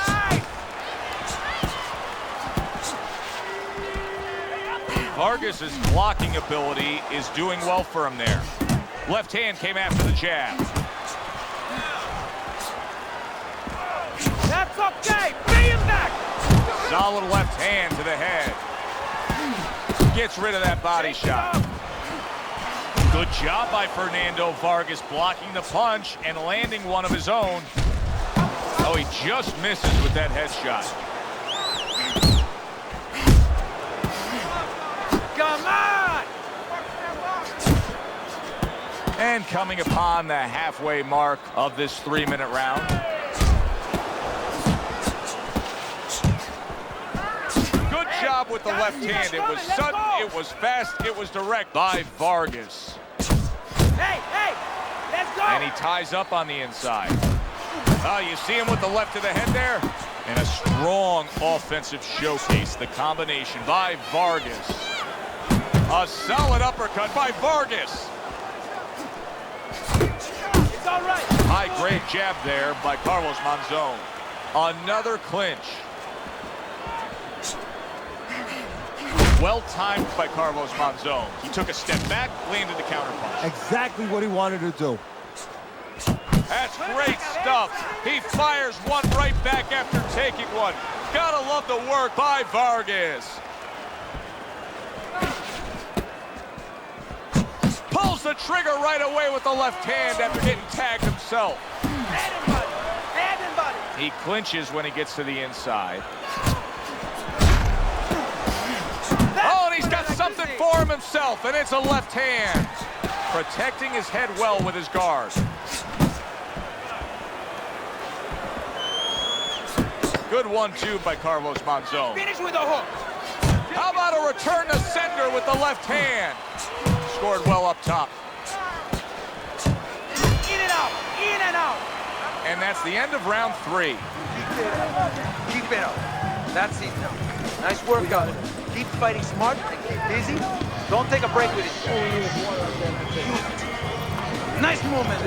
Vargas's blocking ability is doing well for him there. Left hand came after the jab. That's okay. Bring him back. Solid left hand to the head. Gets rid of that body shot. Good job by Fernando Vargas blocking the punch and landing one of his own. Oh, he just misses with that headshot. Come on. And coming upon the halfway mark of this 3-minute round. Good job with the left hand. It was sudden, it was fast, it was direct by Vargas. Hey, let's go. And he ties up on the inside. Oh, you see him with the left to the head there? And a strong offensive showcase. The combination by Vargas. A solid uppercut by Vargas. It's all right. High-grade jab there by Carlos Monzon. Another clinch. Well timed by Carlos Monzon. He took a step back, landed the counterpunch. Exactly what he wanted to do. That's great stuff. He fires one right back after taking one. Gotta love the work by Vargas. Pulls the trigger right away with the left hand after getting tagged himself. Head and body. He clinches when he gets to the inside. Oh, and he's got something for him himself, and it's a left hand. Protecting his head well with his guard. Good 1-2 by Carlos Monzon. Finish with a hook. How about a return to sender with the left hand? Scored well up top. In and out, in and out. And that's the end of round 3. Keep it up. That's it now. Nice work out. Keep fighting smart and keep busy. Don't take a break with it. Nice movement.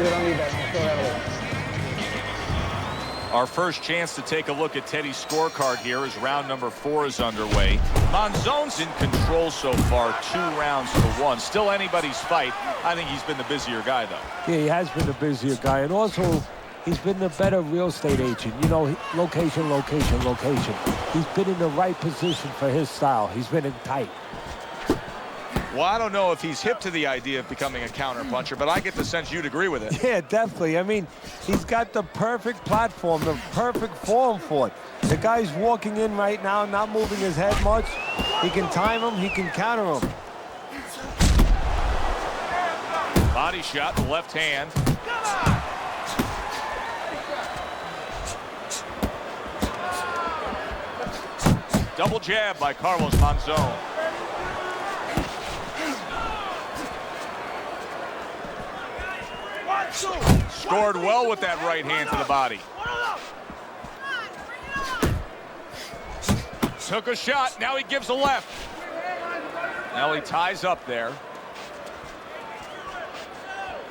Our first chance to take a look at Teddy's scorecard here as round number 4 is underway. Monzon's in control so far, 2 rounds to 1. Still anybody's fight. I think he's been the busier guy, though. Yeah, he has been the busier guy. And also, he's been the better real estate agent. You know, location, location, location. He's been in the right position for his style. He's been in tight. Well, I don't know if he's hip to the idea of becoming a counterpuncher, but I get the sense you'd agree with it. Yeah, definitely. I mean, he's got the perfect platform, the perfect form for it. The guy's walking in right now, not moving his head much. He can time him, he can counter him. Body shot, the left hand. Double jab by Carlos Monzon. Scored well with that right hand to the body. Took a shot, now he gives a left. Now he ties up there.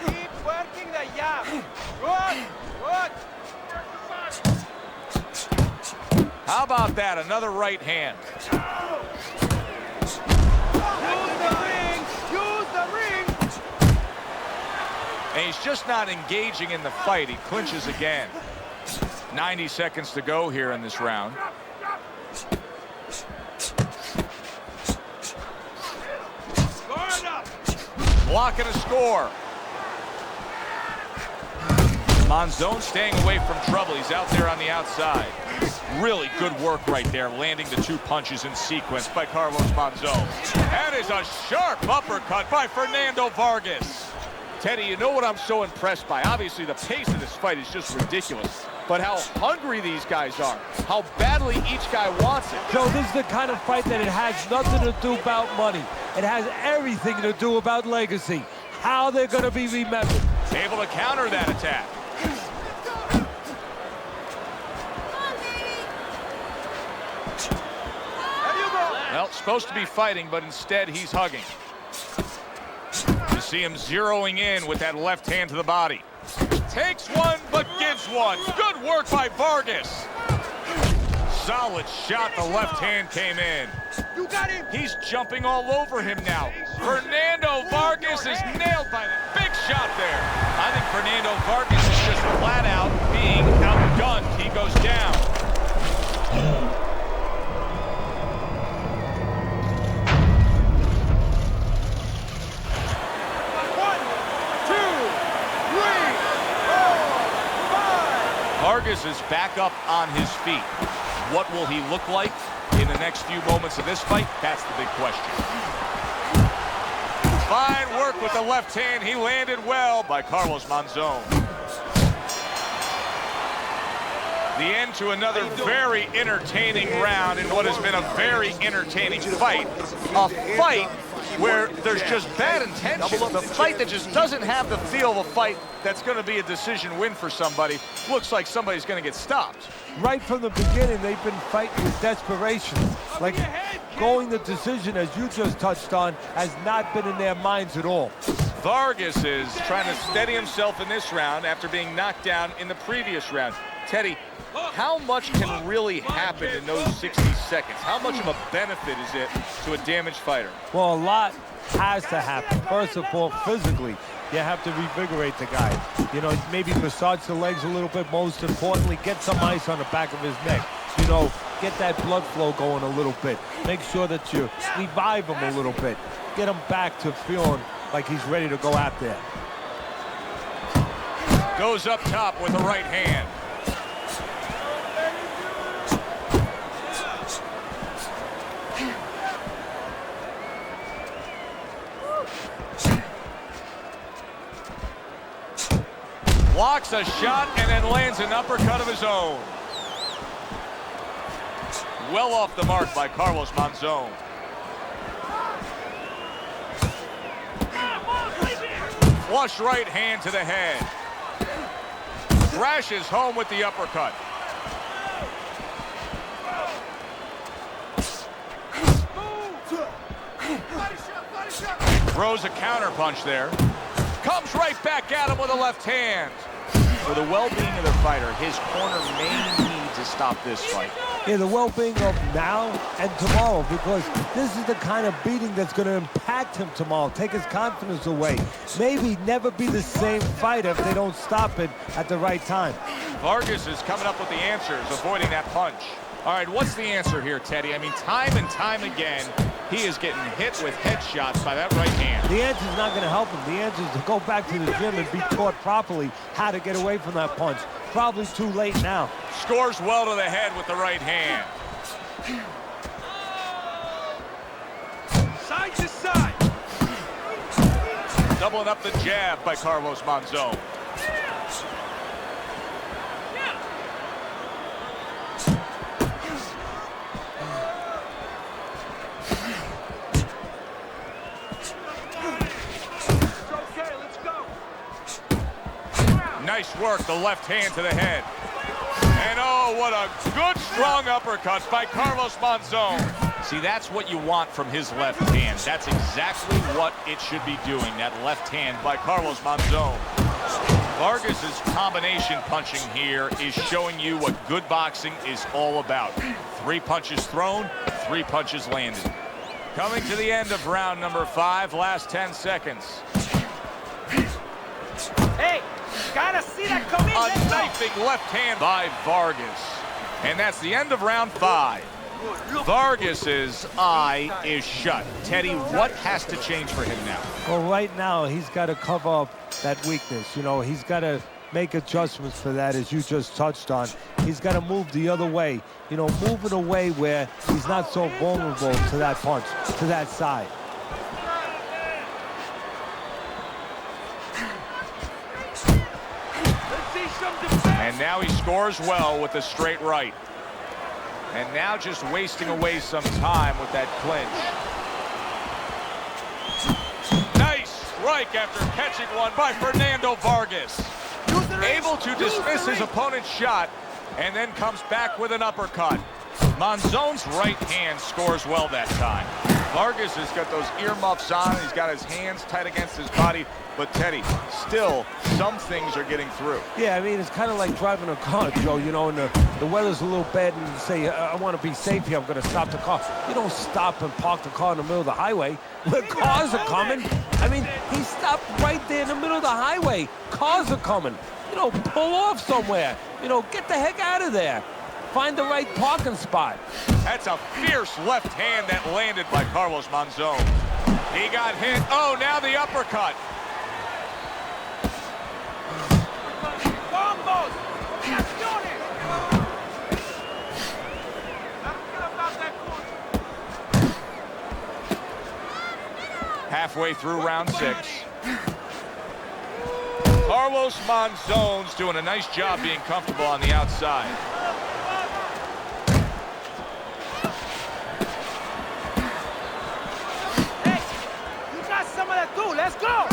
Keep working the jab. Good, good. How about that? Another right hand. Use the ring. And he's just not engaging in the fight. He clinches again. 90 seconds to go here in this round. Blocking a score. Monzon staying away from trouble. He's out there on the outside. Really good work right there, landing the 2 punches in sequence by Carlos Monzon. That is a sharp uppercut by Fernando Vargas. Teddy, you know what I'm so impressed by? Obviously, the pace of this fight is just ridiculous. But how hungry these guys are, how badly each guy wants it. Joe, this is the kind of fight that it has nothing to do about money. It has everything to do about legacy, how they're going to be remembered. Able to counter that attack. Well, supposed to be fighting, but instead he's hugging. You see him zeroing in with that left hand to the body. Takes one, but gives one. Good work by Vargas. Solid shot, the left hand came in. You got him. He's jumping all over him now. Fernando Vargas is nailed by that. Big shot there. I think Fernando Vargas is just flat out being outgunned. He goes down. Vargas is back up on his feet. What will he look like in the next few moments of this fight? That's the big question. Fine work with the left hand. He landed well by Carlos Monzon. The end to another very entertaining round in what has been a very entertaining fight. A fight where there's just bad intention. The fight that just doesn't have the feel of a fight that's going to be a decision win for somebody. Looks like somebody's going to get stopped. Right from the beginning, they've been fighting with desperation. Like going the decision, as you just touched on, has not been in their minds at all. Vargas is trying to steady himself in this round after being knocked down in the previous round. Teddy, how much can really happen in those 60 seconds? How much of a benefit is it to a damaged fighter? Well, a lot has to happen. First of all, physically, you have to revigorate the guy. You know, maybe massage the legs a little bit. Most importantly, get some ice on the back of his neck. You know, get that blood flow going a little bit. Make sure that you revive him a little bit. Get him back to feeling like he's ready to go out there. Goes up top with the right hand. Blocks a shot and then lands an uppercut of his own. Well off the mark by Carlos Monzon. Flush right hand to the head. Crashes home with the uppercut. Throws a counter punch there. Comes right back at him with a left hand. For the well-being of the fighter, his corner may need to stop this fight. Yeah, the well-being of now and tomorrow, because this is the kind of beating that's going to impact him tomorrow, take his confidence away. Maybe never be the same fighter if they don't stop it at the right time. Vargas is coming up with the answers, avoiding that punch. All right, what's the answer here, Teddy? I mean, time and time again, he is getting hit with headshots by that right hand. The answer is not going to help him. The answer is to go back to the gym and be taught properly how to get away from that punch. Probably too late now. Scores well to the head with the right hand. Side to side. Doubling up the jab by Carlos Monzon. Nice work, the left hand to the head. And oh, what a good, strong uppercut by Carlos Monzon. See, that's what you want from his left hand. That's exactly what it should be doing, that left hand by Carlos Monzon. Vargas's combination punching here is showing you what good boxing is all about. 3 punches thrown, 3 punches landed. Coming to the end of round number 5, last 10 seconds. Hey, gotta see that coming. A knifing left hand by Vargas. And that's the end of round 5. Vargas's eye is shut. Teddy, what has to change for him now? Well, right now, he's got to cover up that weakness. You know, he's got to make adjustments for that, as you just touched on. He's got to move the other way. You know, move in a way where he's not so vulnerable to that punch, to that side. And now he scores well with the straight right. And now just wasting away some time with that clinch. Nice strike after catching one by Fernando Vargas. Able to dismiss his opponent's shot and then comes back with an uppercut. Monzon's right hand scores well that time. Vargas has got those earmuffs on. He's got his hands tight against his body. But Teddy, still, some things are getting through. Yeah, I mean, it's kind of like driving a car, Joe, you know, and the weather's a little bad, and you say, I want to be safe here, I'm going to stop the car. You don't stop and park the car in the middle of the highway where cars are coming. I mean, he stopped right there in the middle of the highway. Cars are coming. You know, pull off somewhere. You know, get the heck out of there. Find the right parking spot. That's a fierce left hand that landed by Carlos Monzon. He got hit. Oh, now the uppercut. Halfway through round 6. Carlos Monzon's doing a nice job being comfortable on the outside. Hey, you got some of that too. Let's go.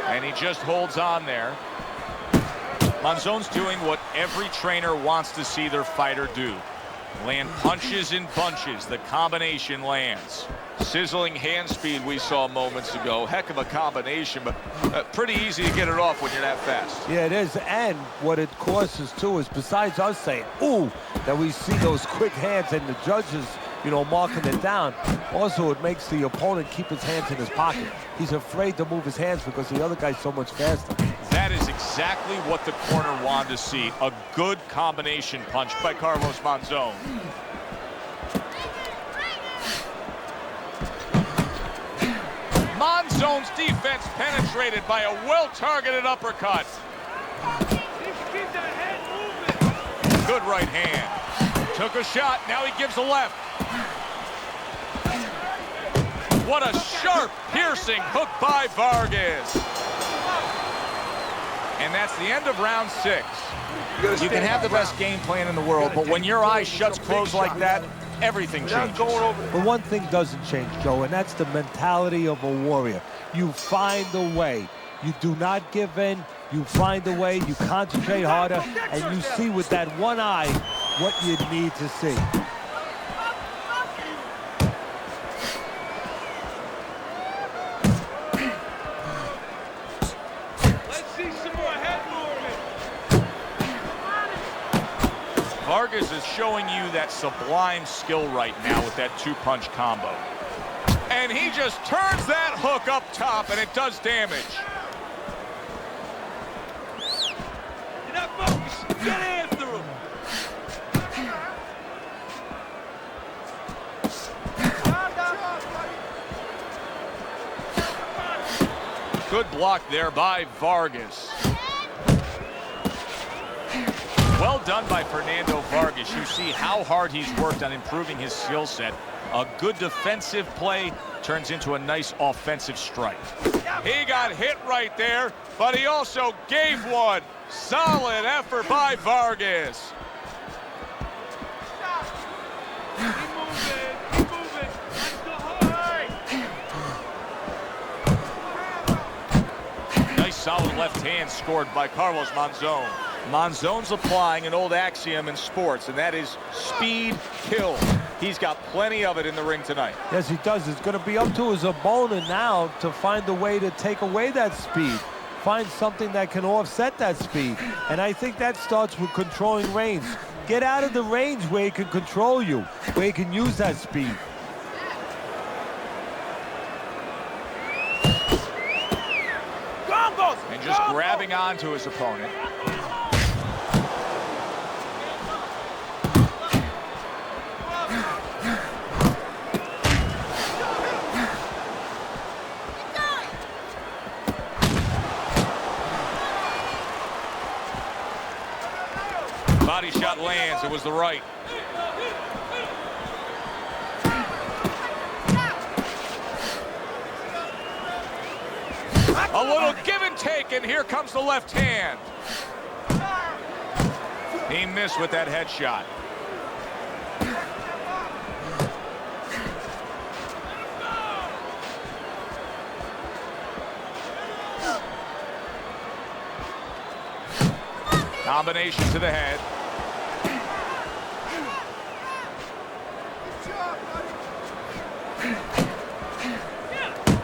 And he just holds on there. Monzon's doing what every trainer wants to see their fighter do. Land punches in bunches. The combination lands. Sizzling hand speed we saw moments ago. Heck of a combination, but pretty easy to get it off when you're that fast. Yeah, it is. And what it causes, too, is besides us saying, ooh, that we see those quick hands and the judges, you know, marking it down, also it makes the opponent keep his hands in his pocket. He's afraid to move his hands because the other guy's so much faster. That is exactly what the corner wanted to see. A good combination punch by Carlos Monzon. Monzon's defense penetrated by a well-targeted uppercut. Good right hand. Took a shot, now he gives a left. What a sharp, piercing hook by Vargas. And that's the end of round 6. You can have the best game plan in the world, but when your eye shuts closed like that, everything changes. But one thing doesn't change, Joe, and that's the mentality of a warrior. You find a way. You do not give in. You find a way. You concentrate harder, and you see with that one eye what you need to see. Vargas is showing you that sublime skill right now with that 2-punch combo. And he just turns that hook up top, and it does damage. You're not focused. Get after him. Good block there by Vargas. Well done by Fernando Vargas. You see how hard he's worked on improving his skill set. A good defensive play turns into a nice offensive strike. He got hit right there, but he also gave one. Solid effort by Vargas. Nice solid left hand scored by Carlos Monzon. Monzon's applying an old axiom in sports, and that is speed kills. He's got plenty of it in the ring tonight. Yes, he does. It's going to be up to his opponent now to find a way to take away that speed. Find something that can offset that speed. And I think that starts with controlling range. Get out of the range where he can control you, where he can use that speed. And just grabbing onto his opponent. Body shot lands. It was the right. A little give and take, and here comes the left hand. He missed with that headshot. Combination to the head.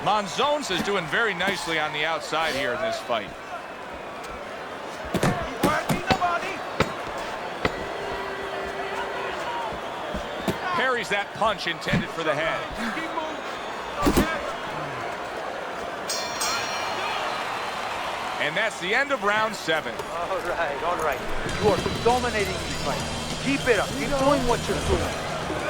Monzon is doing very nicely on the outside here in this fight. Parries that punch intended for the head. And that's the end of round 7. All right. You are dominating this fight. Keep it up. Keep doing what you're doing.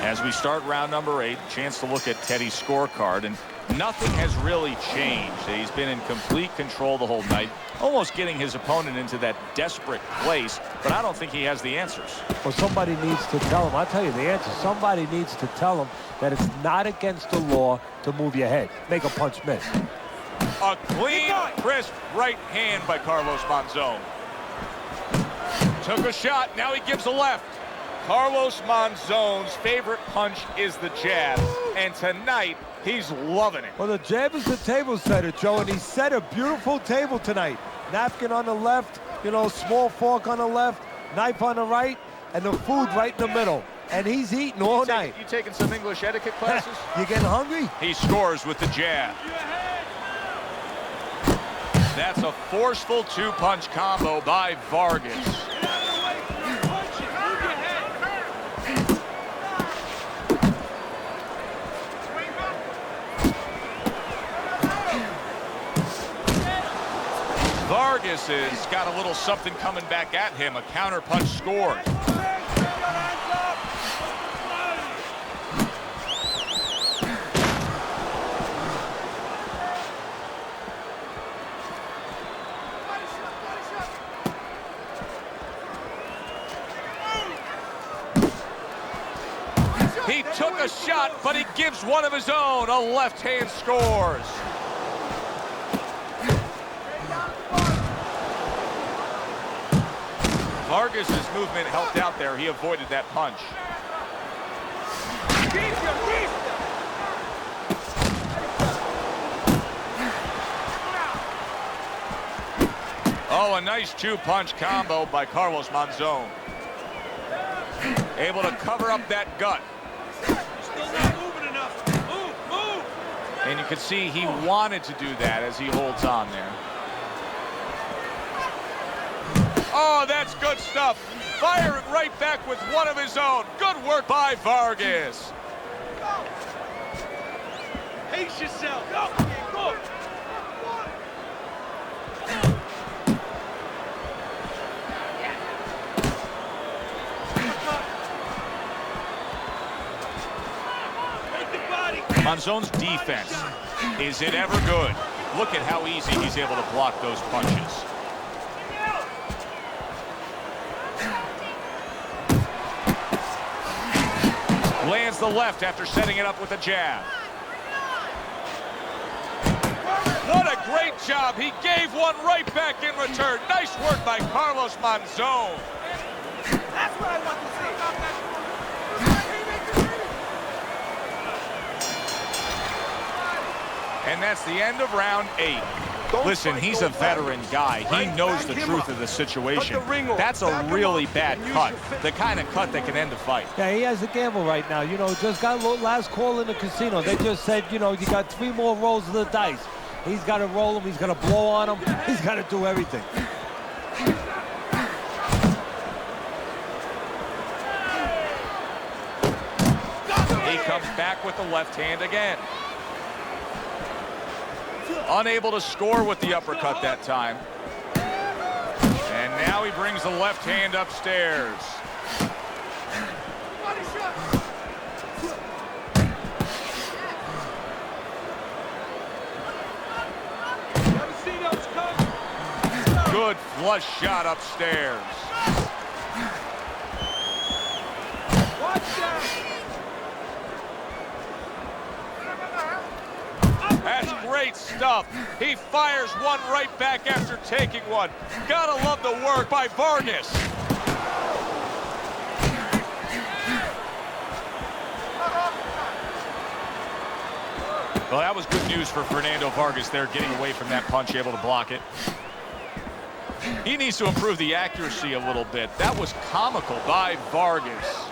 As we start round number 8, chance to look at Teddy's scorecard, and nothing has really changed. He's been in complete control the whole night, almost getting his opponent into that desperate place, but I don't think he has the answers. Well, somebody needs to tell him. I'll tell you the answer. Somebody needs to tell him that it's not against the law to move your head. Make a punch miss. A clean, crisp right hand by Carlos Monzon. Took a shot, now he gives a left. Carlos Monzon's favorite punch is the jab, and tonight he's loving it. Well, the jab is the table setter, Joe, and he set a beautiful table tonight. Napkin on the left, you know, small fork on the left, knife on the right, and the food right in the middle. And he's eating all night. You taking some English etiquette classes? You getting hungry? He scores with the jab. That's a forceful 2-punch combo by Vargas. Vargas has got a little something coming back at him. A counter punch scored. He took a shot, but he gives one of his own. A left hand scores. Vargas's movement helped out there. He avoided that punch. Oh, a nice 2-punch combo by Carlos Monzon. Able to cover up that gut. Still not moving enough. Move. And you can see he wanted to do that as he holds on there. Oh, that's good stuff. Firing right back with one of his own. Good work by Vargas. Pace yourself. Go. Monzon's defense, is it ever good? Look at how easy he's able to block those punches. Lands the left after setting it up with a jab. job. He gave one right back in return. Nice work by Carlos Monzon. That's what I want to see. And that's the end of round 8. Listen, he's a veteran guy. He knows the truth of the situation. That's a really bad cut, the kind of cut that can end the fight. Yeah, he has a gamble right now. You know, just got last call in the casino. They just said, you know, you got 3 more rolls of the dice. He's got to roll them. He's got to blow on them. He's got to do everything. He comes back with the left hand again. Unable to score with the uppercut that time. And now he brings the left hand upstairs. Good flush shot upstairs. That's great stuff. He fires one right back after taking one. Gotta love the work by Vargas. Well, that was good news for Fernando Vargas there, getting away from that punch, able to block it. He needs to improve the accuracy a little bit. That was comical by Vargas.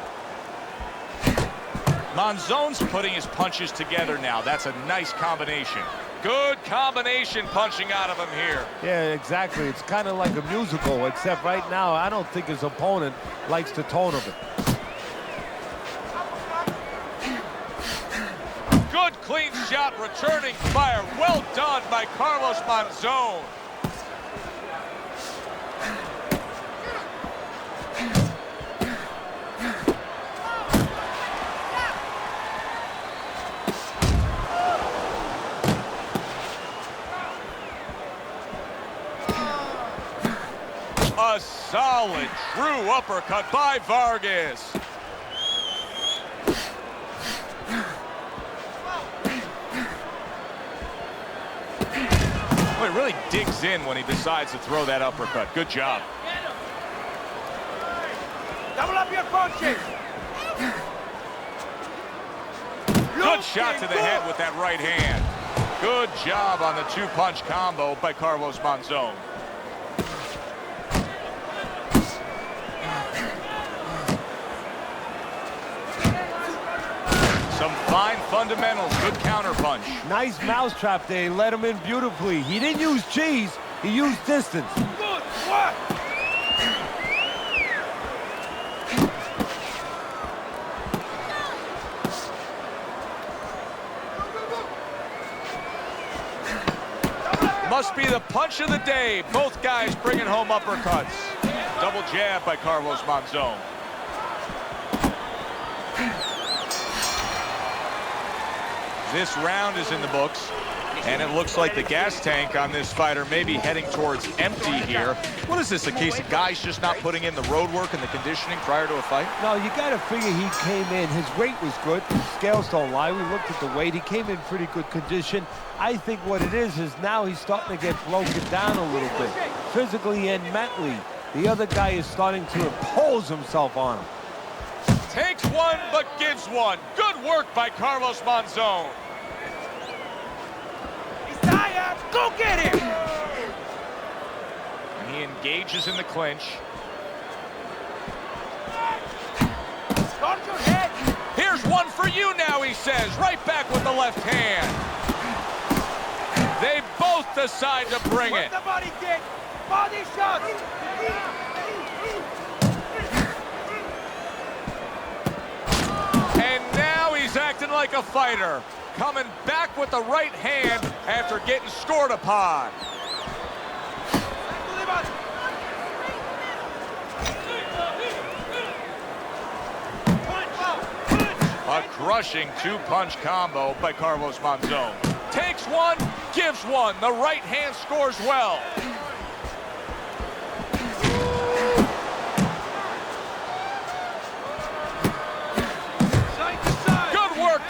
Monzon's putting his punches together now. That's a nice combination. Good combination punching out of him here. Yeah, exactly. It's kind of like a musical, except right now, I don't think his opponent likes the tone of it. Good clean shot, returning fire. Well done by Carlos Monzon. A solid, true uppercut by Vargas. Well, he really digs in when he decides to throw that uppercut. Good job. Double up your punches. Good shot to the head with that right hand. Good job on the 2-punch combo by Carlos Monzon. Some fine fundamentals, good counter punch. Nice mousetrap there. He let him in beautifully. He didn't use cheese. He used distance. Good work. Must be the punch of the day. Both guys bringing home uppercuts. Double jab by Carlos Monzon. This round is in the books, and it looks like the gas tank on this fighter may be heading towards empty here. What is this, a case of guys just not putting in the road work and the conditioning prior to a fight? No, you got to figure he came in. His weight was good. Scales don't lie. We looked at the weight. He came in pretty good condition. I think what it is now he's starting to get broken down a little bit, physically and mentally. The other guy is starting to impose himself on him. Takes one, but gives one. Good work by Carlos Monzon. He's tired. Go get him. And he engages in the clinch. Guard your head. Here's one for you now, he says. Right back with the left hand. They both decide to bring it. The body kick. Body shots. And now he's acting like a fighter, coming back with the right hand after getting scored upon. A crushing 2-punch combo by Carlos Monzon. Takes one, gives one. The right hand scores well.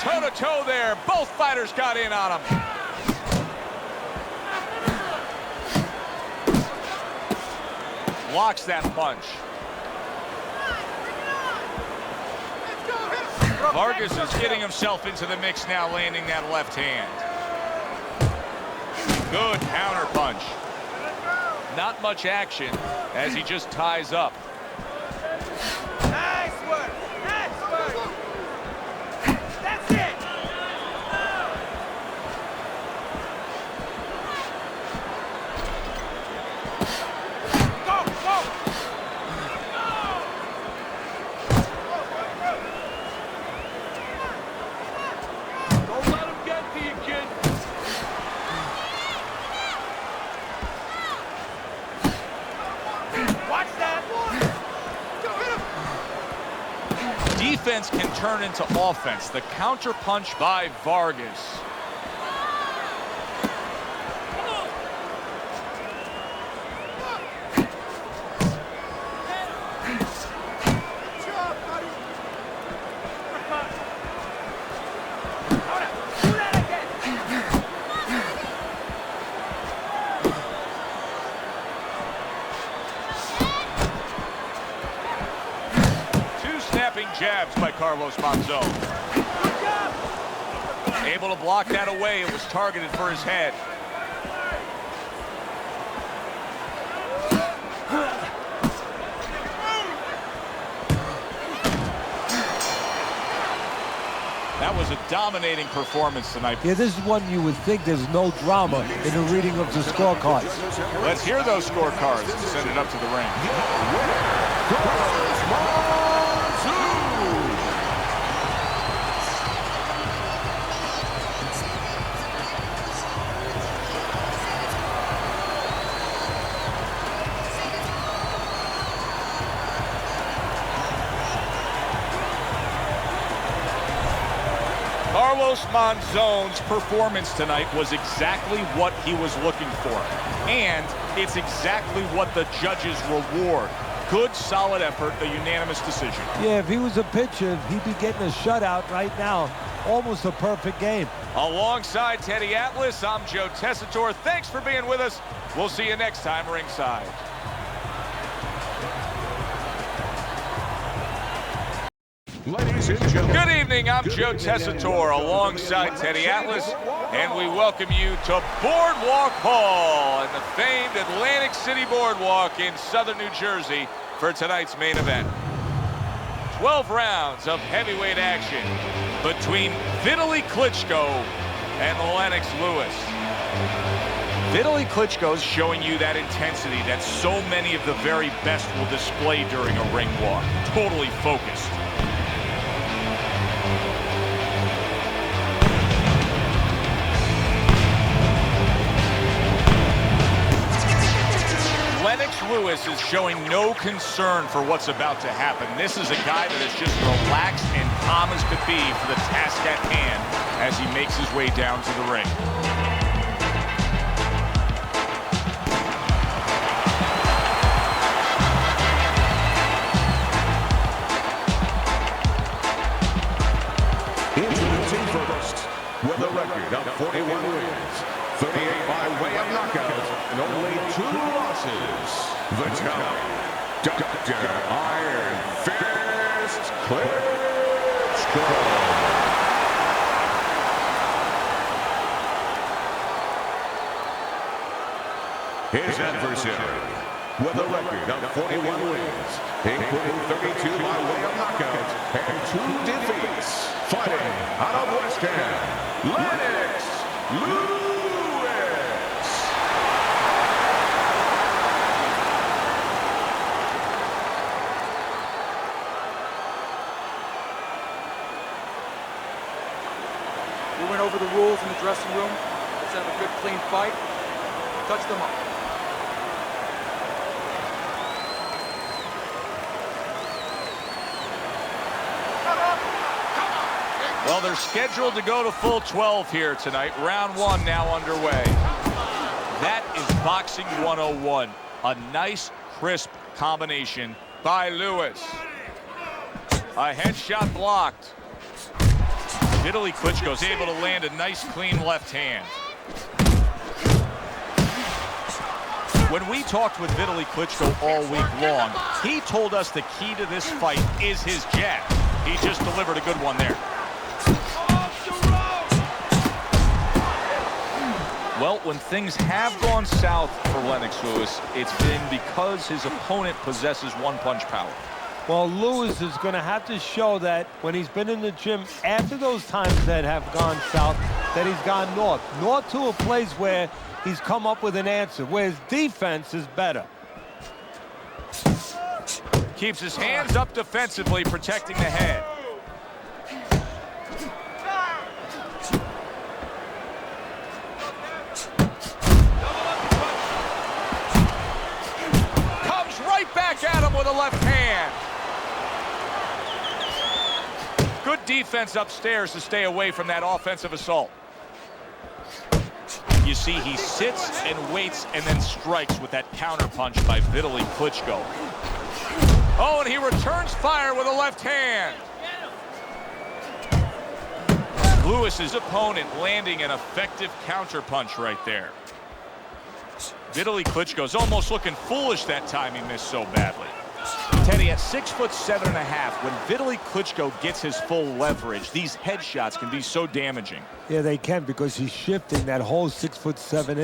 Toe-to-toe there. Both fighters got in on him. blocks that punch. Vargas is getting himself into the mix now, landing that left hand. Good counter punch. Not much action as he just ties up. Nice work. Nice work. That's it. Go, go. Don't let him get to you, kid. Watch that. Defense can turn into offense. The counter punch by Vargas. Jabs by Monzon. Able to block that away. It was targeted for his head. That was a dominating performance tonight. Yeah, this is one you would think there's no drama in the reading of the scorecards. Let's hear those scorecards and send it up to the ring. Monzon's performance tonight was exactly what he was looking for, and it's exactly what the judges reward. Good, solid effort, a unanimous decision. Yeah, if he was a pitcher, he'd be getting a shutout right now. Almost a perfect game. Alongside Teddy Atlas, I'm Joe Tessitore. Thanks for being with us. We'll see you next time ringside. Ladies and gentlemen. Good evening, I'm Joe Tessitore alongside Teddy Atlas, and we welcome you to Boardwalk Hall and the famed Atlantic City Boardwalk in southern New Jersey for tonight's main event. 12 rounds of heavyweight action between Vitali Klitzchko and Lennox Lewis. Vitali Klitschko is showing you that intensity that so many of the very best will display during a ring walk. Totally focused. Lennox Lewis is showing no concern for what's about to happen. This is a guy that is just relaxed and calm as could be for the task at hand as he makes his way down to the ring. Introducing first, with a record of 41 wins, 38 by way of knockout, and only 2 losses, Vitali, Dr. Iron Fist Klitzchko. His adversary, with a record of 41 wins, including 32 by way of knockout and 2 defeats, fighting out of West Ham, Lennox Lewis. We went over the rules in the dressing room. Let's have a good, clean fight. Touch them up. Well, they're scheduled to go to full 12 here tonight. Round 1 now underway. That is Boxing 101. A nice, crisp combination by Lewis. A headshot blocked. Vitali Klitschko is able to land a nice, clean left hand. When we talked with Vitali Klitschko all week long, he told us the key to this fight is his jab. He just delivered a good one there. Well, when things have gone south for Lennox Lewis, it's been because his opponent possesses one-punch power. Well, Lewis is going to have to show that when he's been in the gym after those times that have gone south, that he's gone north. North to a place where he's come up with an answer, where his defense is better. Keeps his hands up defensively, protecting the head. Comes right back at him with a left hand. Good defense upstairs to stay away from that offensive assault. You see, he sits and waits and then strikes with that counterpunch by Vitali Klitschko. Oh, and he returns fire with a left hand. Lewis's opponent landing an effective counterpunch right there. Vitali Klitschko's almost looking foolish that time he missed so badly. Teddy, at 6'7.5", when Vitali Klitschko gets his full leverage, these headshots can be so damaging. Yeah, they can, because he's shifting that whole 6'7"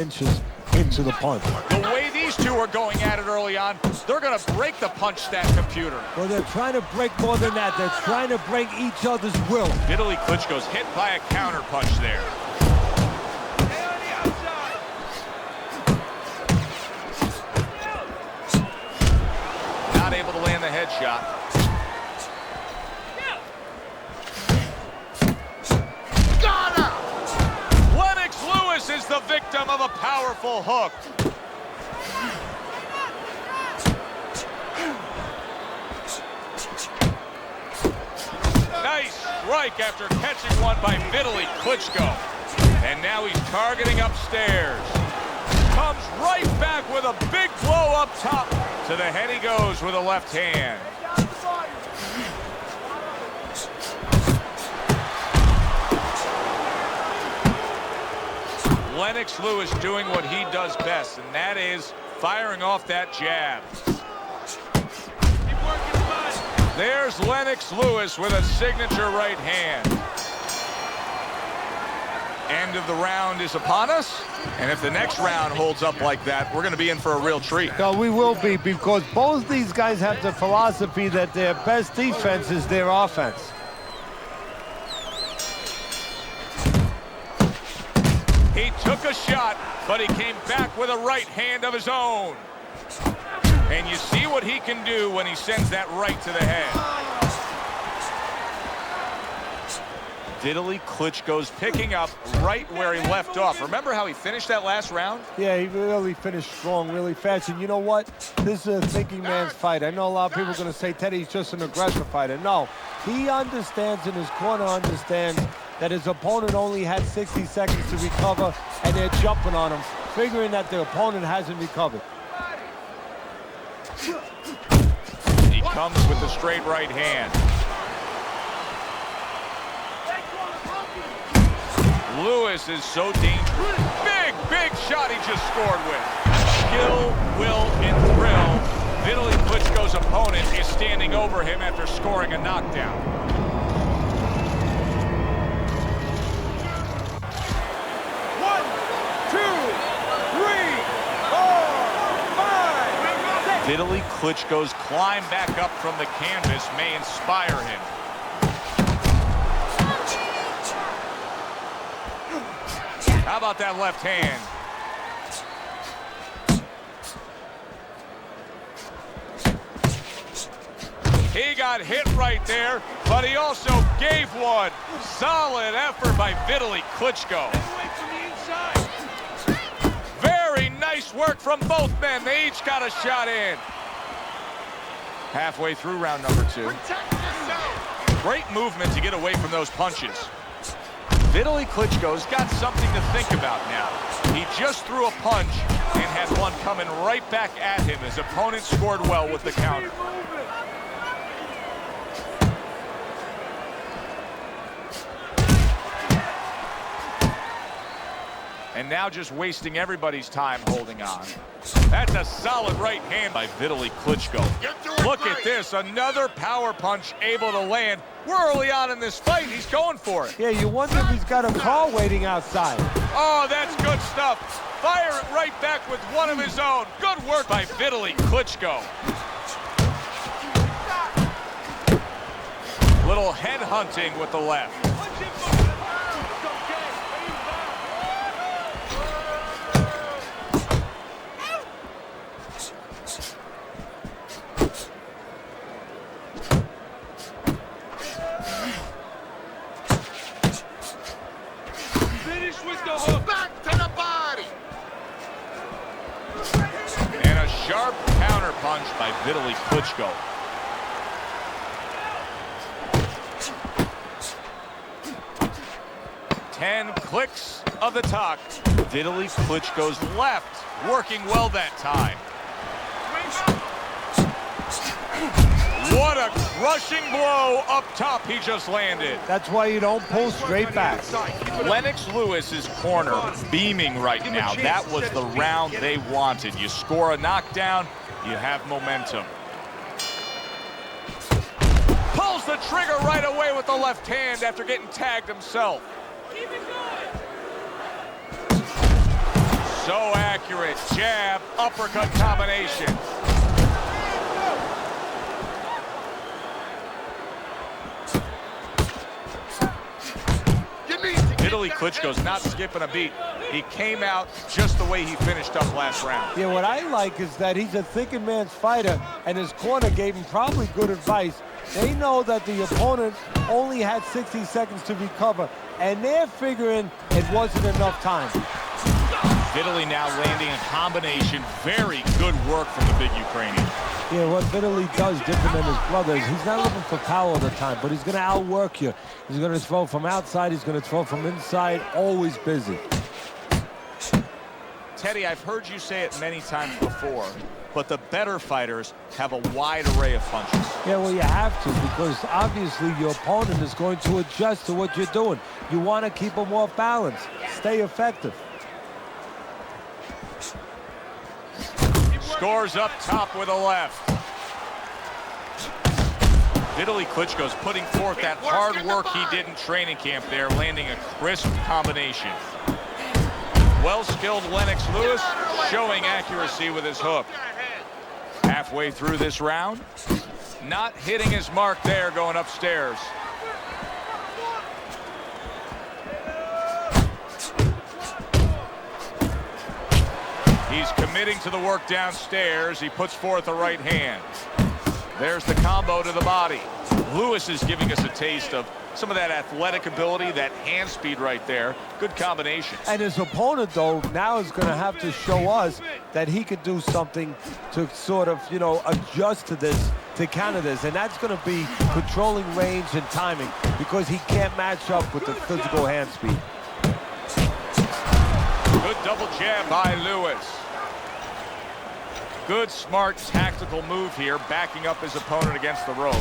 into the punch. The way these two are going at it early on, they're going to break the punch stat computer. Well, they're trying to break more than that. They're trying to break each other's will. Vitali Klitschko's hit by a counter punch there. Not able to land the headshot. Got him! Lennox Lewis is the victim of a powerful hook. Nice strike after catching one by Vitali Klitschko. And now he's targeting upstairs. Comes right back with a big blow up top. To the head he goes with a left hand. Lennox Lewis doing what he does best, and that is firing off that jab. There's Lennox Lewis with a signature right hand. End of the round is upon us, and if the next round holds up like that, we're going to be in for a real treat. No, we will be, because both these guys have the philosophy that their best defense is their offense. He took a shot, but he came back with a right hand of his own. And you see what he can do when he sends that right to the head. Vitali Klitschko's picking up right where he left off. Remember how he finished that last round? Yeah, he really finished strong, really fast. And you know what? This is a thinking man's fight. I know a lot of people are going to say Teddy's just an aggressive fighter. No, he understands, and his corner understands, that his opponent only had 60 seconds to recover, and they're jumping on him, figuring that the opponent hasn't recovered. He comes with a straight right hand. Lewis is so dangerous. Big shot he just scored with. Skill, will, and thrill. Vitali Klitschko's opponent is standing over him after scoring a knockdown. One, two, three, 4, 5, 6. Vitali Klitschko's climb back up from the canvas may inspire him. How about that left hand? He got hit right there, but he also gave one. Solid effort by Vitali Klitschko. Very nice work from both men. They each got a shot in. Halfway through round number 2. Great movement to get away from those punches. Vitali Klitschko's got something to think about now. He just threw a punch and had one coming right back at him. His opponent scored well with the counter. And now just wasting everybody's time holding on. That's a solid right hand by Vitali Klitschko. Look at this, another power punch able to land. We're early on in this fight, he's going for it. Yeah, you wonder if he's got a car waiting outside. Oh, that's good stuff. Fire it right back with one of his own. Good work by Vitali Klitschko. Little head hunting with the left. Back to the body. And a sharp counter punch by Vitali Klitschko. Ten clicks of the tuck. Vitali Klitschko's left working well that time. What a crushing blow up top he just landed. That's why you don't pull straight back. Lennox Lewis's corner beaming right now. That was the round they wanted. You score a knockdown, you have momentum. Pulls the trigger right away with the left hand after getting tagged himself. So accurate. Jab, uppercut combination. Vitali Klitschko's not skipping a beat. He came out just the way he finished up last round. Yeah, what I like is that he's a thinking man's fighter, and his corner gave him probably good advice. They know that the opponent only had 60 seconds to recover, and they're figuring it wasn't enough time. Vitali now landing a combination. Very good work from the big Ukrainian. Yeah, what Vitali does different than his brother is he's not looking for power all the time, but he's going to outwork you. He's going to throw from outside, he's going to throw from inside, always busy. Teddy, I've heard you say it many times before, but the better fighters have a wide array of punches. Yeah, well, you have to, because obviously your opponent is going to adjust to what you're doing. You want to keep him off balance, stay effective. Scores up top with a left. Vitali Klitschko's putting forth that hard work he did in training camp there, landing a crisp combination. Well-skilled Lennox Lewis showing accuracy with his hook. Halfway through this round, not hitting his mark there going upstairs. He's committing to the work downstairs. He puts forth a right hand. There's the combo to the body. Lewis is giving us a taste of some of that athletic ability, that hand speed right there. Good combination. And his opponent, though, now is going to have to show us that he could do something to sort of, you know, adjust to this, to counter this. And that's going to be controlling range and timing, because he can't match up with the physical hand speed. Good double jab by Lewis. Good, smart, tactical move here, backing up his opponent against the ropes.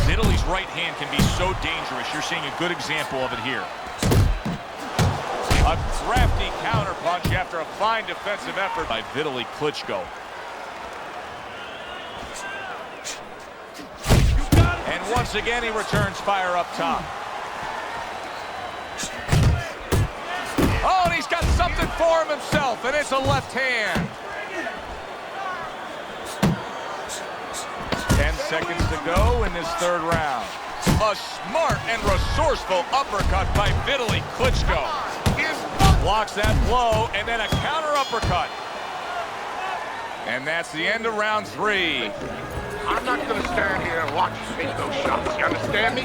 Vitali's right hand can be so dangerous. You're seeing a good example of it here. A crafty counter punch after a fine defensive effort by Vitali Klitschko. And once again, he returns fire up top. Oh, and he's got something for him himself, and it's a left hand. 10 seconds to go in this third round. A smart and resourceful uppercut by Vitali Klitschko. Blocks that blow, and then a counter uppercut. And that's the end of round 3. I'm not going to stand here and watch you take those shots. You understand me?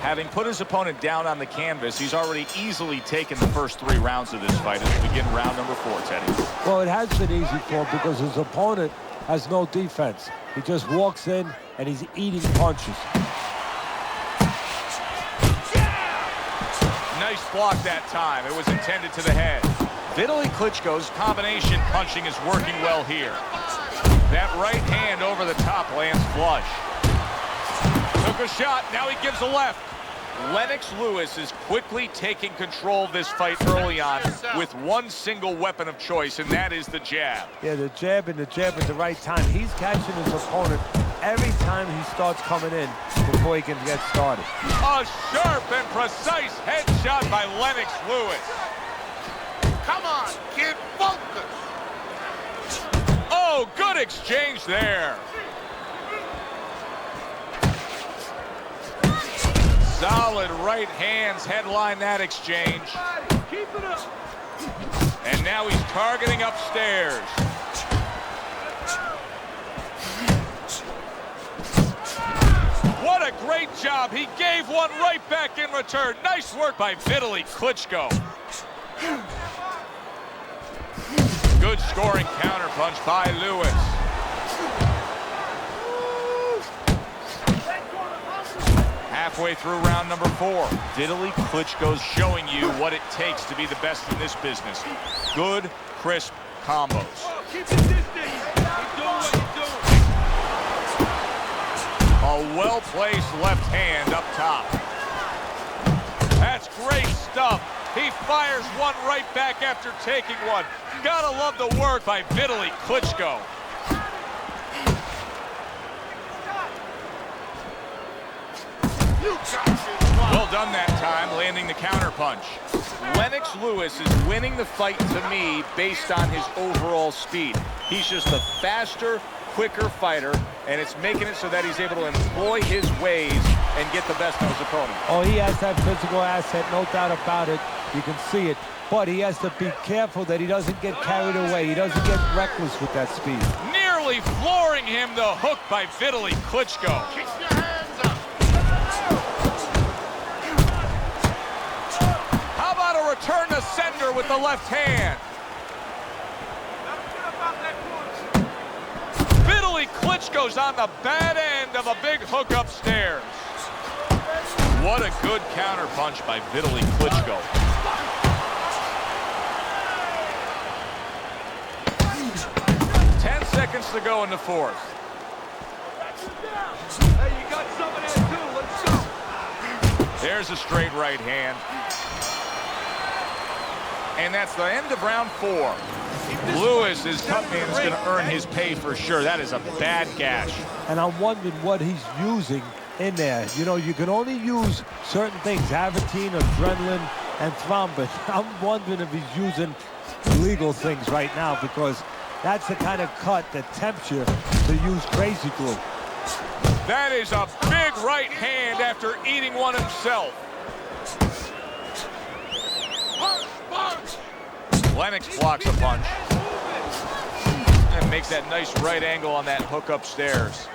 Having put his opponent down on the canvas, he's already easily taken the first 3 rounds of this fight as we begin round number 4, Teddy. Well, it has been easy for him because his opponent has no defense. He just walks in and he's eating punches. Nice block that time. It was intended to the head. Vitali Klitschko's combination punching is working well here. That right hand over the top lands flush. Took Took a shot, now he gives a left. Lennox Lewis is quickly taking control of this fight early on with one single weapon of choice, and that is the jab. Yeah, the jab and the jab at the right time. He's catching his opponent every time he starts coming in before he can get started. A sharp and precise headshot by Lennox Lewis. Come on, kid, focus. Oh, good exchange there. Solid right hands headline that exchange. Keep it up. And now he's targeting upstairs. What a great job. He gave one right back in return. Nice work by Vitali Klitschko. Good scoring counterpunch by Lewis. Halfway through round number 4. Vitali Klitschko's showing you what it takes to be the best in this business. Good, crisp combos. Keep it distance. Keep doing what you're doing. A well-placed left hand up top. That's great stuff. He fires one right back after taking one. Gotta love the work by Vitali Klitschko. Well done that time, landing the counterpunch. Lennox Lewis is winning the fight to me based on his overall speed. He's just a faster, quicker fighter, and it's making it so that he's able to employ his ways and get the best of his opponent. Oh, he has that physical asset, no doubt about it. You can see it. But he has to be careful that he doesn't get carried away. He doesn't get reckless with that speed. Nearly flooring him, the hook by Vitali Klitschko. Keep your hands up. How about a return to sender with the left hand? Vitali Klitschko's on the bad end of a big hook upstairs. What a good counterpunch by Vitali Klitschko. 10 seconds to go in the 4th. Hey, you got something there too. Let's go. There's a straight right hand. And that's the end of round 4. Lewis, his cut man, is going to earn his pay for sure. That is a bad gash. And I'm wondering what he's using in there. You know, you can only use certain things, Avitine, adrenaline, and thrombin. I'm wondering if he's using legal things right now, because that's the kind of cut that tempts you to use crazy glue. That is a big right hand after eating one himself. Lennox blocks a punch and makes that nice right angle on that hook upstairs.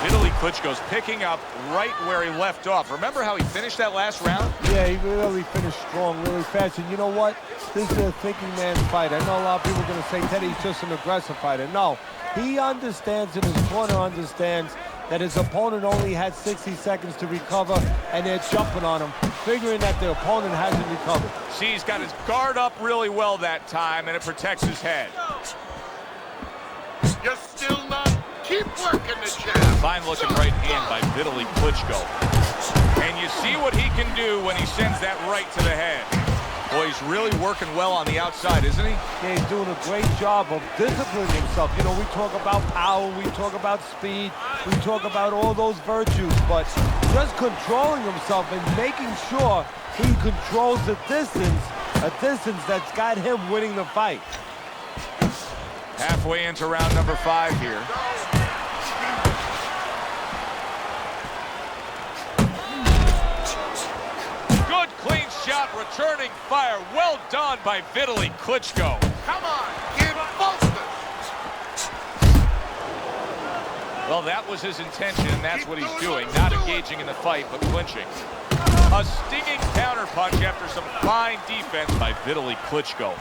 Vitali Klitschko's picking up right where he left off. Remember how he finished that last round? Yeah, he really finished strong, really fast. And you know what? This is a thinking man's fight. I know a lot of people are going to say Teddy's just an aggressive fighter. No, he understands, and his corner understands, that his opponent only had 60 seconds to recover, and they're jumping on him, figuring that the opponent hasn't recovered. See, he's got his guard up really well that time, and it protects his head. You're still not. Keep working the jab. Fine-looking right hand by Vitali Klitschko. And you see what he can do when he sends that right to the head. Boy, he's really working well on the outside, isn't he? Yeah, he's doing a great job of disciplining himself. You know, we talk about power, we talk about speed, we talk about all those virtues, but just controlling himself and making sure he controls the distance, a distance that's got him winning the fight. Halfway into round number 5 here. Good clean shot, returning fire. Well done by Vitali Klitschko. Come on, kid, focus. Well, that was his intention, and that's what he's doing. Not engaging in the fight, but clinching. A stinging counterpunch after some fine defense by Vitali Klitschko.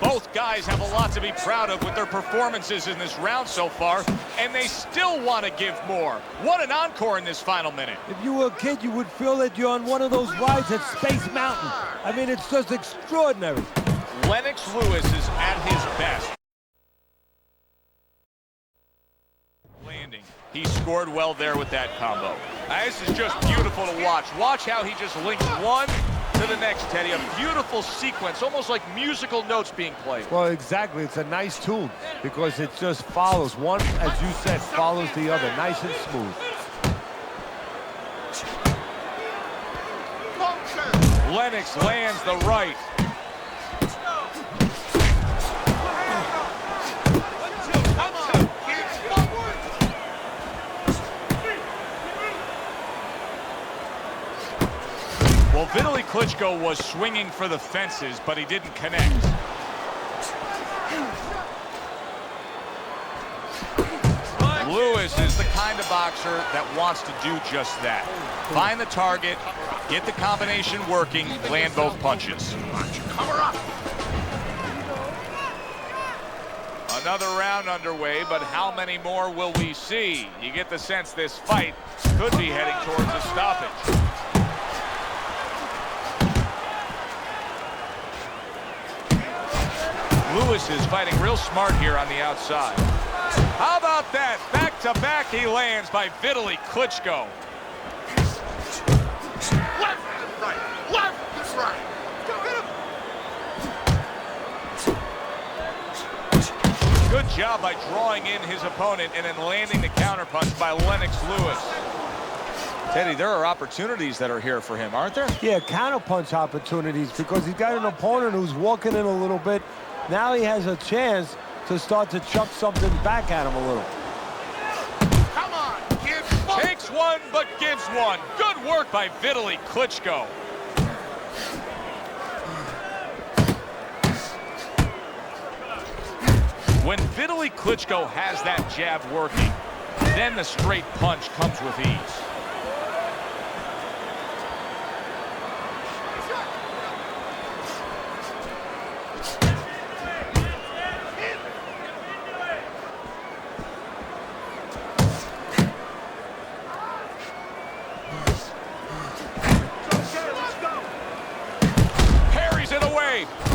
Both guys have a lot to be proud of with their performances in this round so far, and they still want to give more. What an encore in this final minute. If you were a kid, you would feel that you're on one of those rides at Space Mountain. I mean, it's just extraordinary. Lennox Lewis is at his best. landing. He scored well there with that combo. This is just beautiful to watch. Watch how he just links one to the next, Teddy. A beautiful sequence, almost like musical notes being played. Well, exactly. It's a nice tune because it just follows. One, as you said, follows the other. Nice and smooth. Lennox lands the right. Well, Vitali Klitschko was swinging for the fences, but he didn't connect. Lewis is the kind of boxer that wants to do just that. Find the target, get the combination working, land both punches. Cover up. Another round underway, but how many more will we see? You get the sense this fight could be heading towards a stoppage. Lewis is fighting real smart here on the outside. How about that? Back-to-back he lands by Vitali Klitschko. Left and right. Left and right. Good job by drawing in his opponent and then landing the counterpunch by Lennox Lewis. Teddy, there are opportunities that are here for him, aren't there? Yeah, counterpunch opportunities because he's got an opponent who's walking in a little bit. Now he has a chance to start to chuck something back at him a little. Come on, kid. Takes one, but gives one. Good work by Vitali Klitschko. When Vitali Klitschko has that jab working, then the straight punch comes with ease.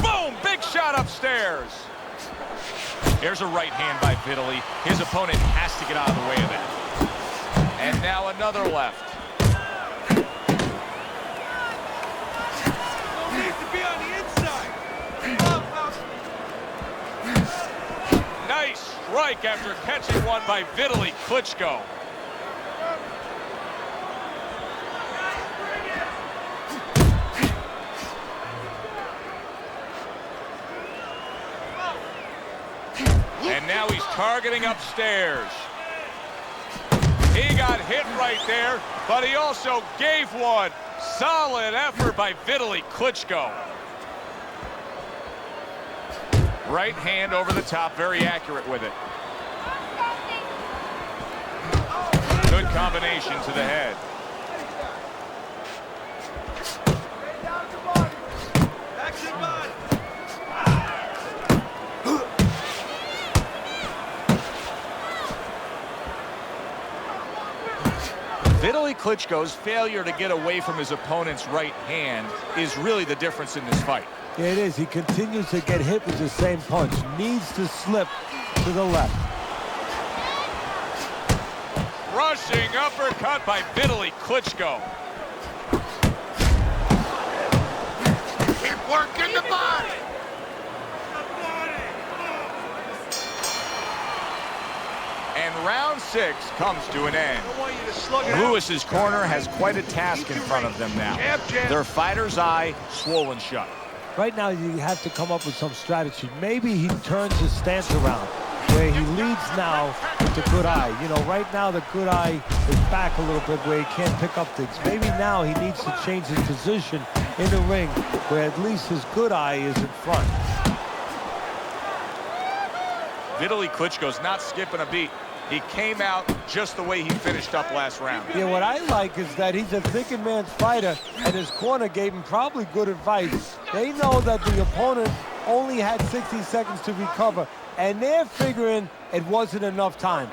Boom! Big shot upstairs. Here's a right hand by Vitali. His opponent has to get out of the way of that. And now another left. Needs to be on the inside. Nice strike after catching one by Vitali Klitschko. And now he's targeting upstairs. He got hit right there, but he also gave one. Solid effort by Vitali Klitschko. Right hand over the top, very accurate with it. Good combination to the head. Vitali Klitschko's failure to get away from his opponent's right hand is really the difference in this fight. Yeah, it is. He continues to get hit with the same punch. Needs to slip to the left. Rushing uppercut by Vitali Klitschko. Keep working the body. And round 6 comes to an end. Lewis's corner has quite a task in front of them now. Their fighter's eye swollen shut. Right now, you have to come up with some strategy. Maybe he turns his stance around, where he leads now with the good eye. You know, right now the good eye is back a little bit where he can't pick up things. Maybe now he needs to change his position in the ring, where at least his good eye is in front. Vitali Klitschko's not skipping a beat. He came out just the way he finished up last round. Yeah, what I like is that he's a thinking man's fighter, and his corner gave him probably good advice. They know that the opponent only had 60 seconds to recover, and they're figuring it wasn't enough time.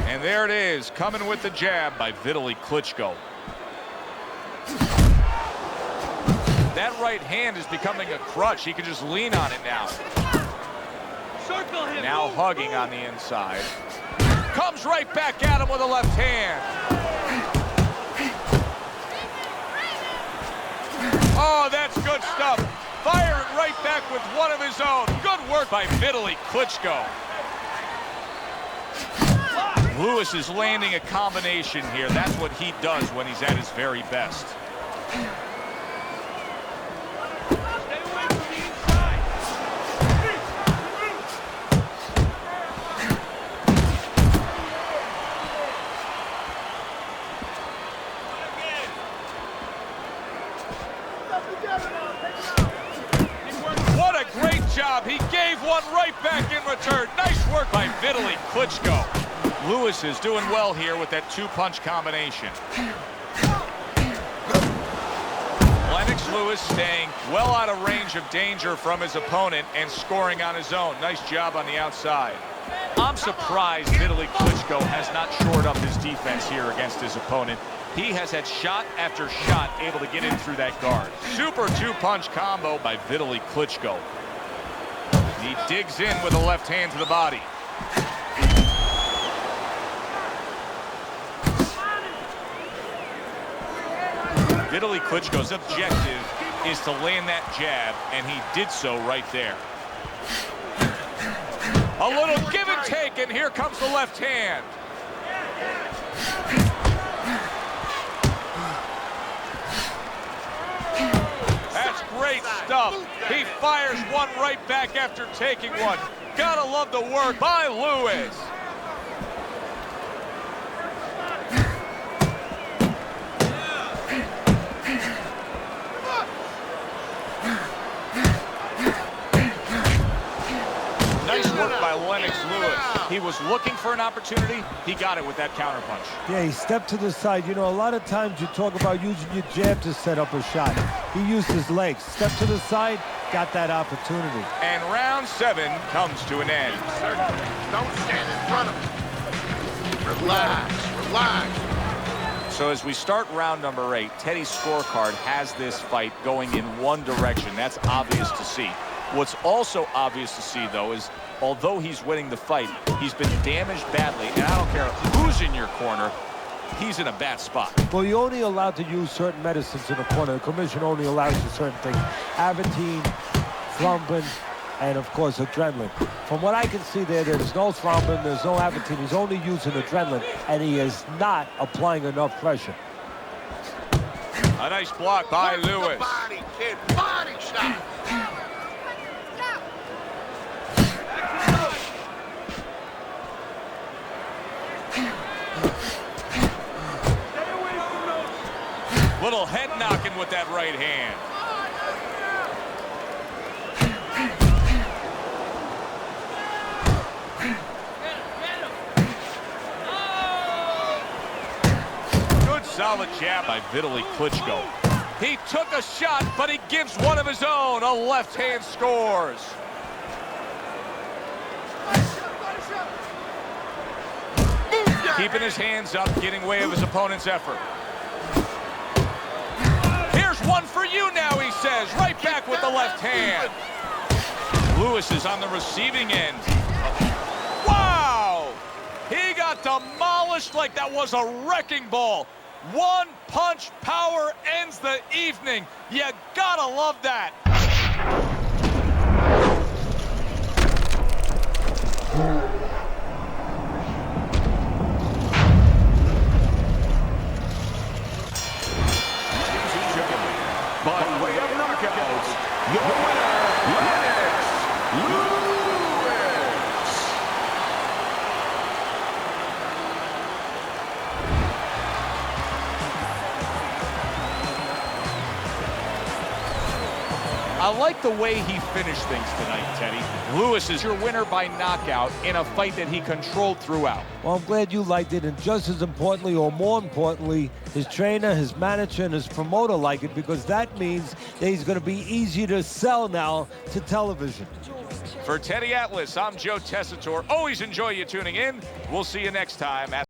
And there it is, coming with the jab by Vitali Klitschko. That right hand is becoming a crutch. He can just lean on it now. Circle him. Now hugging on the inside. Comes right back at him with a left hand. Oh, that's good stuff. Firing right back with one of his own. Good work by Vitali Klitschko. Lewis is landing a combination here. That's what he does when he's at his very best. What a great job. He gave one right back in return. Nice work by Vitali Klitschko. Lewis is doing well here with that two-punch combination. Lennox Lewis staying well out of range of danger from his opponent and scoring on his own. Nice job on the outside. I'm surprised Vitali Klitschko has not shored up his defense here against his opponent. He has had shot after shot able to get in through that guard. Super two-punch combo by Vitali Klitschko. He digs in with a left hand to the body. Vitali Klitschko's objective is to land that jab, and he did so right there. A little give and take, and here comes the left hand. That's great stuff. He fires one right back after taking one. Gotta love the work by Lewis. Nice work by Lennox Lewis. He was looking for an opportunity. He got it with that counterpunch. Yeah, he stepped to the side. You know, a lot of times you talk about using your jab to set up a shot. He used his legs. Step to the side, got that opportunity. And round 7 comes to an end. Don't stand in front of him. Relax, relax. So as we start round number 8, Teddy's scorecard has this fight going in one direction. That's obvious to see. What's also obvious to see, though, is although he's winning the fight, he's been damaged badly, and I don't care who's in your corner, he's in a bad spot. Well, you're only allowed to use certain medicines in the corner. The commission only allows you certain things. Aventine, thrombin, and, of course, adrenaline. From what I can see there's no thrombin, there's no Aventine. He's only using adrenaline, and he is not applying enough pressure. A nice block by Lewis. Body, kid, body shot. Little head knocking with that right hand. Good solid jab by Vitali Klitschko. He took a shot, but he gives one of his own. A left hand scores. Keeping his hands up, getting way of his opponent's effort. One for you now, he says, right back with the left hand. Lewis is on the receiving end. Wow! He got demolished like that was a wrecking ball. One punch power ends the evening. You gotta love that. By way of knockouts, your winner, Lennox Lewis. I like the way he finished things tonight, Teddy. Lewis is your winner by knockout in a fight that he controlled throughout. Well, I'm glad you liked it, and just as importantly, or more importantly, his trainer, his manager, and his promoter like it, because that means that he's going to be easier to sell now to television. For Teddy Atlas, I'm Joe Tessitore. Always enjoy you tuning in. We'll see you next time at